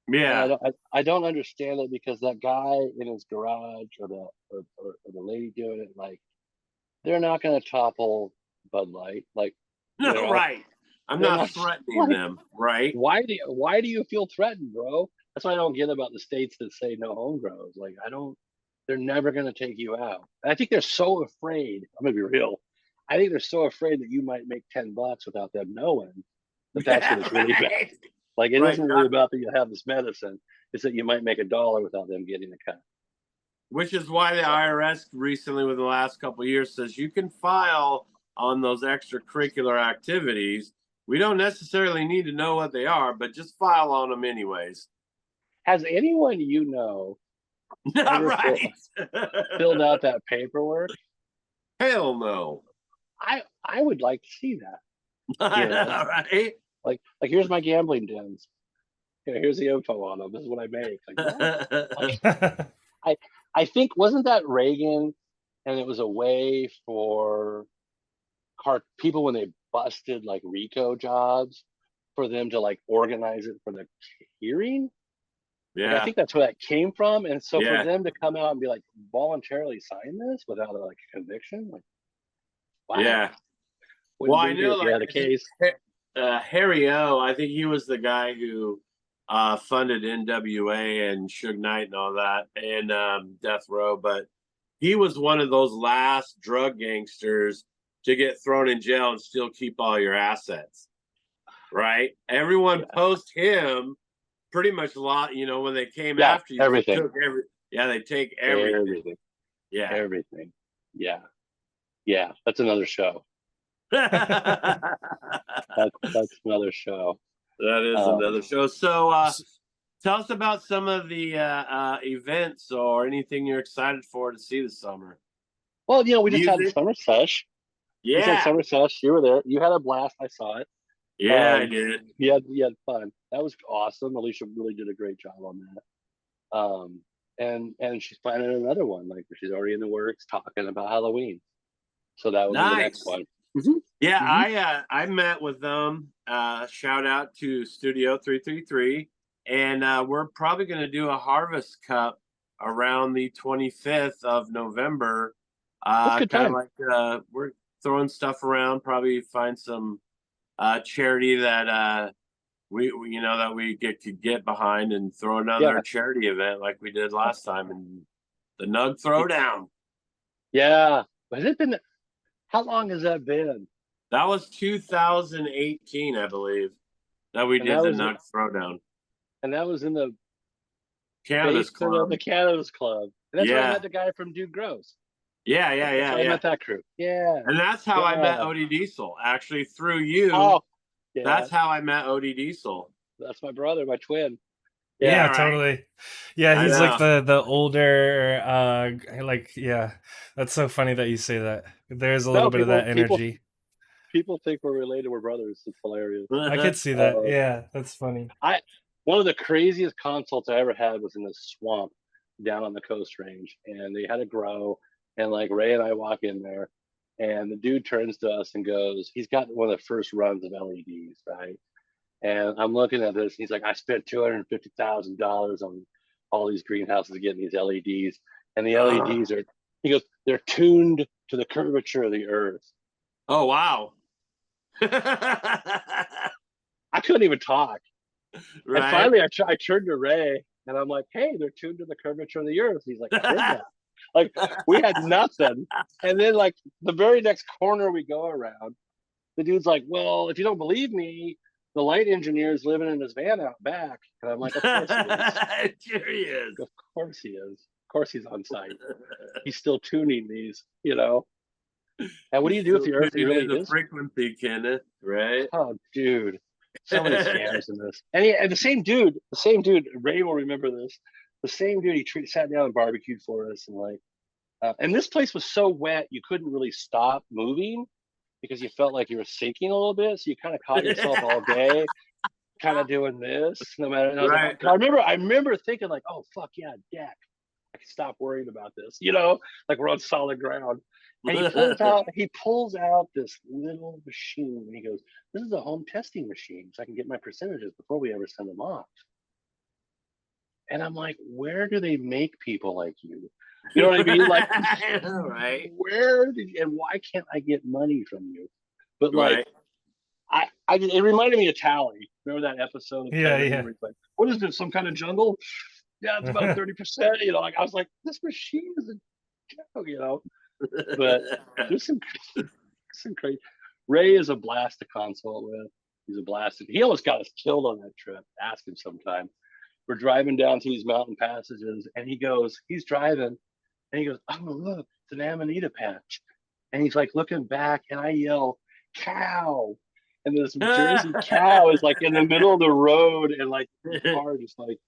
and yeah, I don't understand it because that guy in his garage or the lady doing it, like they're not going to topple Bud Light, like you no, know right. I'm they're not not. threatening Like them, right? why do you feel threatened, bro? That's what I don't get about the states that say no home grows. Like I don't, they're never going to take you out. And I think they're so afraid. I'm gonna be real. I think they're so afraid that you might make $10 without them knowing that that's what Yeah, it's really about. right. Like it Right. isn't really about that you have this medicine. It's that you might make $1 without them getting a cut. Which is why the So IRS recently, within the last couple of years, says you can file on those extracurricular activities. We don't necessarily need to know what they are, but just file on them anyways. has anyone you know Not ever right. filled out that paperwork? Hell no. I would like to see that. You know, All right. like here's my gambling dens. Here's the info on them. This is what I make. Like what? Like I I think wasn't that Reagan, and it was a way for people when they busted like RICO jobs for them to like organize it for the hearing. Like I Yeah. think that's where that came from, and so for Yeah. them to come out and be like voluntarily sign this without a like conviction, like wow, Yeah. Well, wouldn't I be here know, if you like, had a I think case. Harry O, I think he was the guy who funded NWA and Suge Knight and all that, and Death Row. But he was one of those last drug gangsters to get thrown in jail and still keep all your assets, right? Everyone Yeah, post him pretty much a lot, you know, when they came yeah, after you, they everything, took they take everything. everything, Yeah. everything. Yeah, yeah. That's another show. That That's another show. is Um, another show. So tell us about some of the events or anything you're excited for to see this summer. well, we just had Music? summer sesh. We just had Yeah. summer sesh. You were there. You had a blast. I saw it. Yeah, I did. You had fun. That was awesome. Alicia really did a great job on that. And she's planning another one. Like she's already in the works talking about Halloween. So that would be the next Nice. one. Mm-hmm. Yeah, Mm-hmm. I met with them. Shout out to Studio 333. And we're probably going to do a harvest cup around the 25th of November. That's a good Kind of time. like we're throwing stuff around, probably find some charity that we that we could get behind and throw another Yeah. charity event like we did last time in the Nug Throwdown. Yeah. Has it been? How long has that been? That was 2018, I believe, that we And did that the was Nug Throwdown. and that was in the Cannabis basement of the Club. CannaBuzz Club. And that's where I Yeah. met the guy from Dude Grows. Yeah, That's where I yeah. met that crew. Yeah. And that's how I met Yeah. Odie Diesel. Actually, through you, Oh, yeah. that's how I met Odie Diesel. That's my brother, my twin. Yeah, Yeah, right. totally. Yeah, I he's like know. the older like yeah. That's so funny that you say that. There's a little No, bit of that people energy. people think we're related. We're brothers. It's hilarious. I could see that. Uh, Yeah, that's funny. I One of the craziest consults I ever had was in this swamp down on the Coast Range, and they had a grow, and like Ray and I walk in there, and the dude turns to us and goes, he's got one of the first runs of LEDs, right? And I'm looking at this, and he's like, I spent $250,000 on all these greenhouses getting these LEDs, and the LEDs are, he goes, they're tuned to the curvature of the earth. Oh, wow. I couldn't even talk. Right. And finally, I turned to Ray and I'm like, hey, they're tuned to the curvature of the earth. He's like, I heard that. Like, we had nothing. And then, like, the very next corner we go around, the dude's like, well, if you don't believe me, the light engineer is living in his van out back. And I'm like, of course he is. Sure he is. Of course he is. Of course he's on site. He's still tuning these, you know. And what do you do if the earth really the is? frequency, Kenneth, right? Oh, dude. So many scams in this. And the same dude, Ray will remember this. The same dude, he sat down and barbecued for us. And like, and this place was so wet, you couldn't really stop moving because you felt like you were sinking a little bit. So you kind of caught yourself all day, kind of doing this, no matter. And I was Right. like, I remember thinking like, oh fuck yeah, deck. I can stop worrying about this, you know, like we're on solid ground. And he pulls out this little machine and he goes, this is a home testing machine, so I can get my percentages before we ever send them off. And I'm like, where do they make people like you? You know what I mean? Like, right. And why can't I get money from you? But like, right. it reminded me of Tally. Remember that episode of Kevin yeah. where he's like, what is this, some kind of jungle? Yeah, it's about 30%. You know, like I was like, this machine is a joke, you know. But there's some crazy. Ray is a blast to consult with. He's a blast. He almost got us killed on that trip. Ask him sometime. We're driving down through these mountain passages, and he's driving, and he goes, oh, look, it's an Amanita patch. And he's like looking back, and I yell, cow. And this Jersey cow is like in the middle of the road, and like the car just like,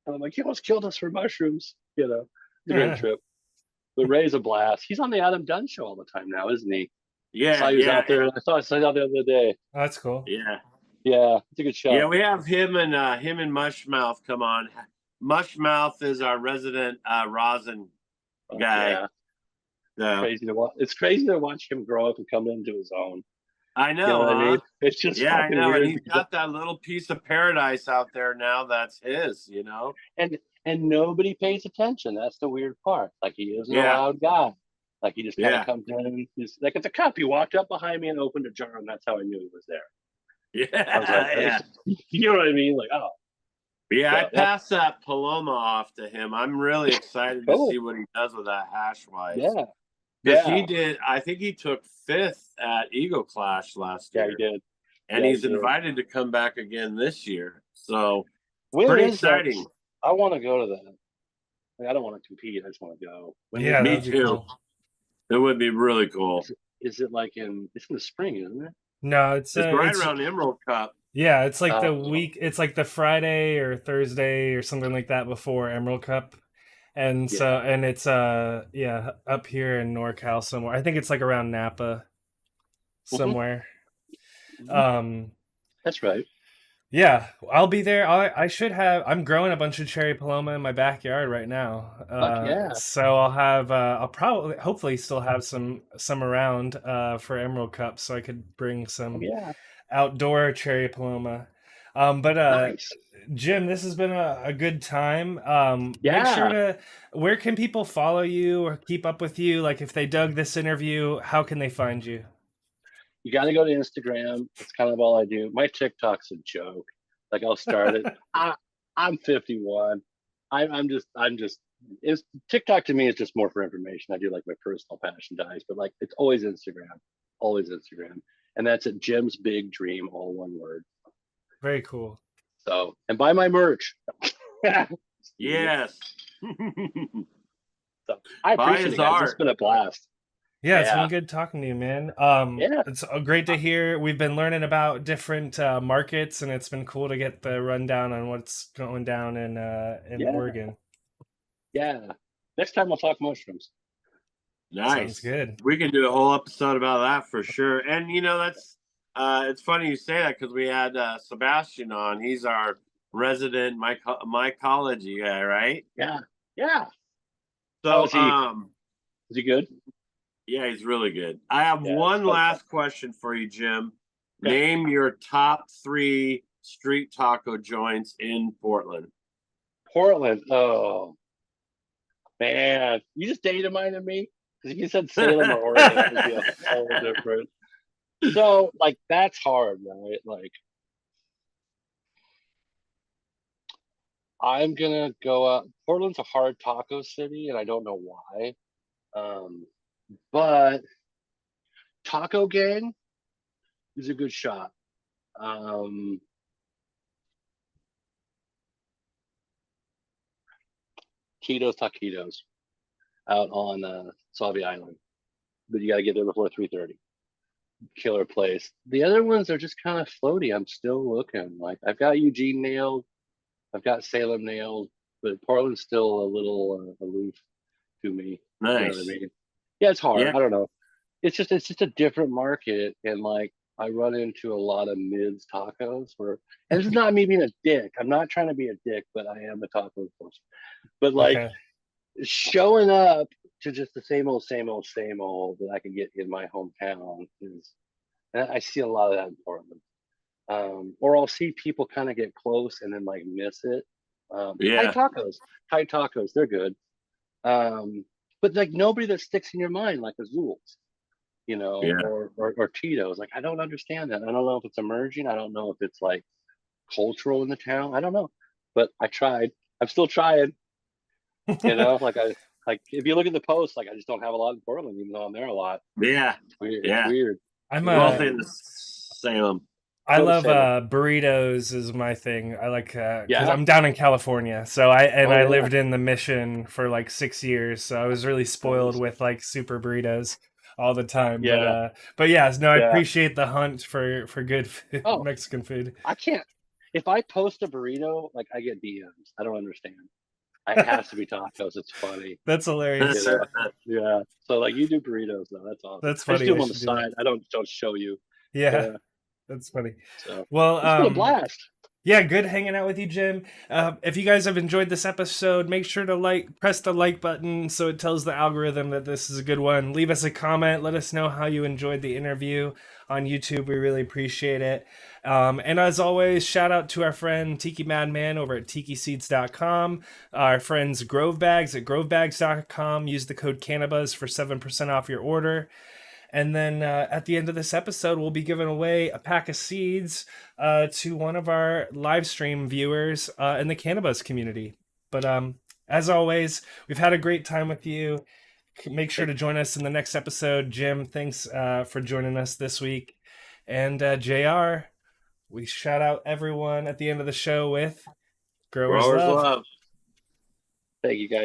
and I'm like, he almost killed us for mushrooms, you know. It's a great trip. But Ray's a blast. He's on the Adam Dunn show all the time now, isn't he? Yeah. I saw he was out there. I saw he out there the other day. Oh, that's cool. Yeah. Yeah, it's a good show. Yeah, we have him and Mushmouth come on. Mushmouth is our resident rosin guy. Yeah. So. It's crazy to watch him grow up and come into his own. I know. You know what I mean? It's just I know. weird. And he's got that little piece of paradise out there now that's his, you know. And nobody pays attention. That's the weird part. Like he is a loud guy. Like he just kind of comes in. He's like at the cup. He walked up behind me and opened a jar, and that's how I knew he was there. Yeah, I was like, you know what I mean? Like, oh. Yeah, I passed that Paloma off to him. I'm really excited to see what he does with that hash wise. Yeah. Because he did, I think he took 5th at Eagle Clash last year. Yeah, he did. And he's invited to come back again this year. So, pretty exciting. I want to go to that. Like, I don't want to compete. I just want to go. Me too. Cool. It would be really cool. Is it like it's in the spring, isn't it? No, it's right around Emerald Cup. Yeah, it's like the week. It's like the Friday or Thursday or something like that before Emerald Cup, and so and it's up here in NorCal somewhere. I think it's like around Napa, somewhere. Mm-hmm. That's right. Yeah, I'll be there. I should have. I'm growing a bunch of cherry paloma in my backyard right now. So I'll have. I'll probably, hopefully, still have some around for Emerald Cup, so I could bring some outdoor cherry paloma. Nice. Jim, this has been a good time. Make sure to. Where can people follow you or keep up with you? Like if they dug this interview, how can they find you? You got to go to Instagram. That's kind of all I do. My TikTok's a joke. Like I'll start it. I'm 51. I'm just. TikTok to me is just more for information. I do like my personal passion dies, but like it's always Instagram, and that's at Jim's Big Dream, all one word. Very cool. So, and buy my merch. Yes. So I appreciate it, guys. It's been a blast. Yeah, it's been good talking to you, man. It's great to hear. We've been learning about different markets, and it's been cool to get the rundown on what's going down in Oregon. Yeah. Next time we'll talk mushrooms. Nice. Sounds good. We can do a whole episode about that for sure. And you know, that's it's funny you say that because we had Sebastian on. He's our resident mycology guy, right? Yeah. So is he good? Yeah, he's really good. I have one last question for you, Jim. Okay. Name your top 3 street taco joints in Portland. Oh, man. You just data-minded me? Because if you said Salem or Oregon, it would be a whole different. So like that's hard, right? Like I'm gonna go out. Portland's a hard taco city, and I don't know why. Um, but Taco Gang is a good shot. Um, Tito's Taquitos out on Salvia Island, but you got to get there before 3:30. Killer place. The other ones are just kind of floaty. I'm still looking. Like I've got Eugene nailed, I've got Salem nailed, but Portland's still a little aloof to me. You know what I Nice. mean? Yeah, it's hard. Yeah. I don't know. It's just a different market, and like I run into a lot of mids tacos where, and this is not me being a dick. I'm not trying to be a dick, but I am a taco person. But like Okay. showing up to just the same old that I can get in my hometown is, and I see a lot of that in Portland. Or I'll see people kind of get close and then like miss it. Yeah. Thai tacos, they're good. But like nobody that sticks in your mind like Azul's, Yeah. or Tito's. Like I don't understand that. I don't know if it's emerging. I don't know if it's like cultural in the town. I don't know. But I tried. I'm still trying. Like if you look at the posts, like I just don't have a lot in Portland, even though I'm there a lot. Yeah. Weird. It's Yeah. weird. I'm We're both Yeah. in the Salem. I Go to love Salem. burritos is my thing. I like because Yeah. I'm down in California, so Oh I yeah. lived in the Mission for like 6 years, so I was really spoiled Nice. with like super burritos all the time. Yeah. But yeah, no, I Yeah. appreciate the hunt for good food, Oh, Mexican food. I can't. If I post a burrito, like I get DMs. I don't understand. It has to be tacos. It's funny, That's you hilarious. know. Yeah. So like you do burritos though. That's awesome. That's I just funny. do I them on the should do that. side. I don't show you. Yeah, Yeah. that's funny. So Well, it's been a blast. yeah, good hanging out with you, Jim. If you guys have enjoyed this episode, make sure to press the like button so it tells the algorithm that this is a good one. Leave us a comment. Let us know how you enjoyed the interview on YouTube. We really appreciate it. And as always, shout out to our friend TikiMadMan over at TikiSeeds.com. Our friends Grove Bags at GroveBags.com. Use the code CannaBuzz for 7% off your order. And then at the end of this episode, we'll be giving away a pack of seeds to one of our live stream viewers in the CannaBuzz community. But as always, we've had a great time with you. Make sure to join us in the next episode. Jim, thanks for joining us this week. And JR, we shout out everyone at the end of the show with Growers Growers Love. love. Thank you guys.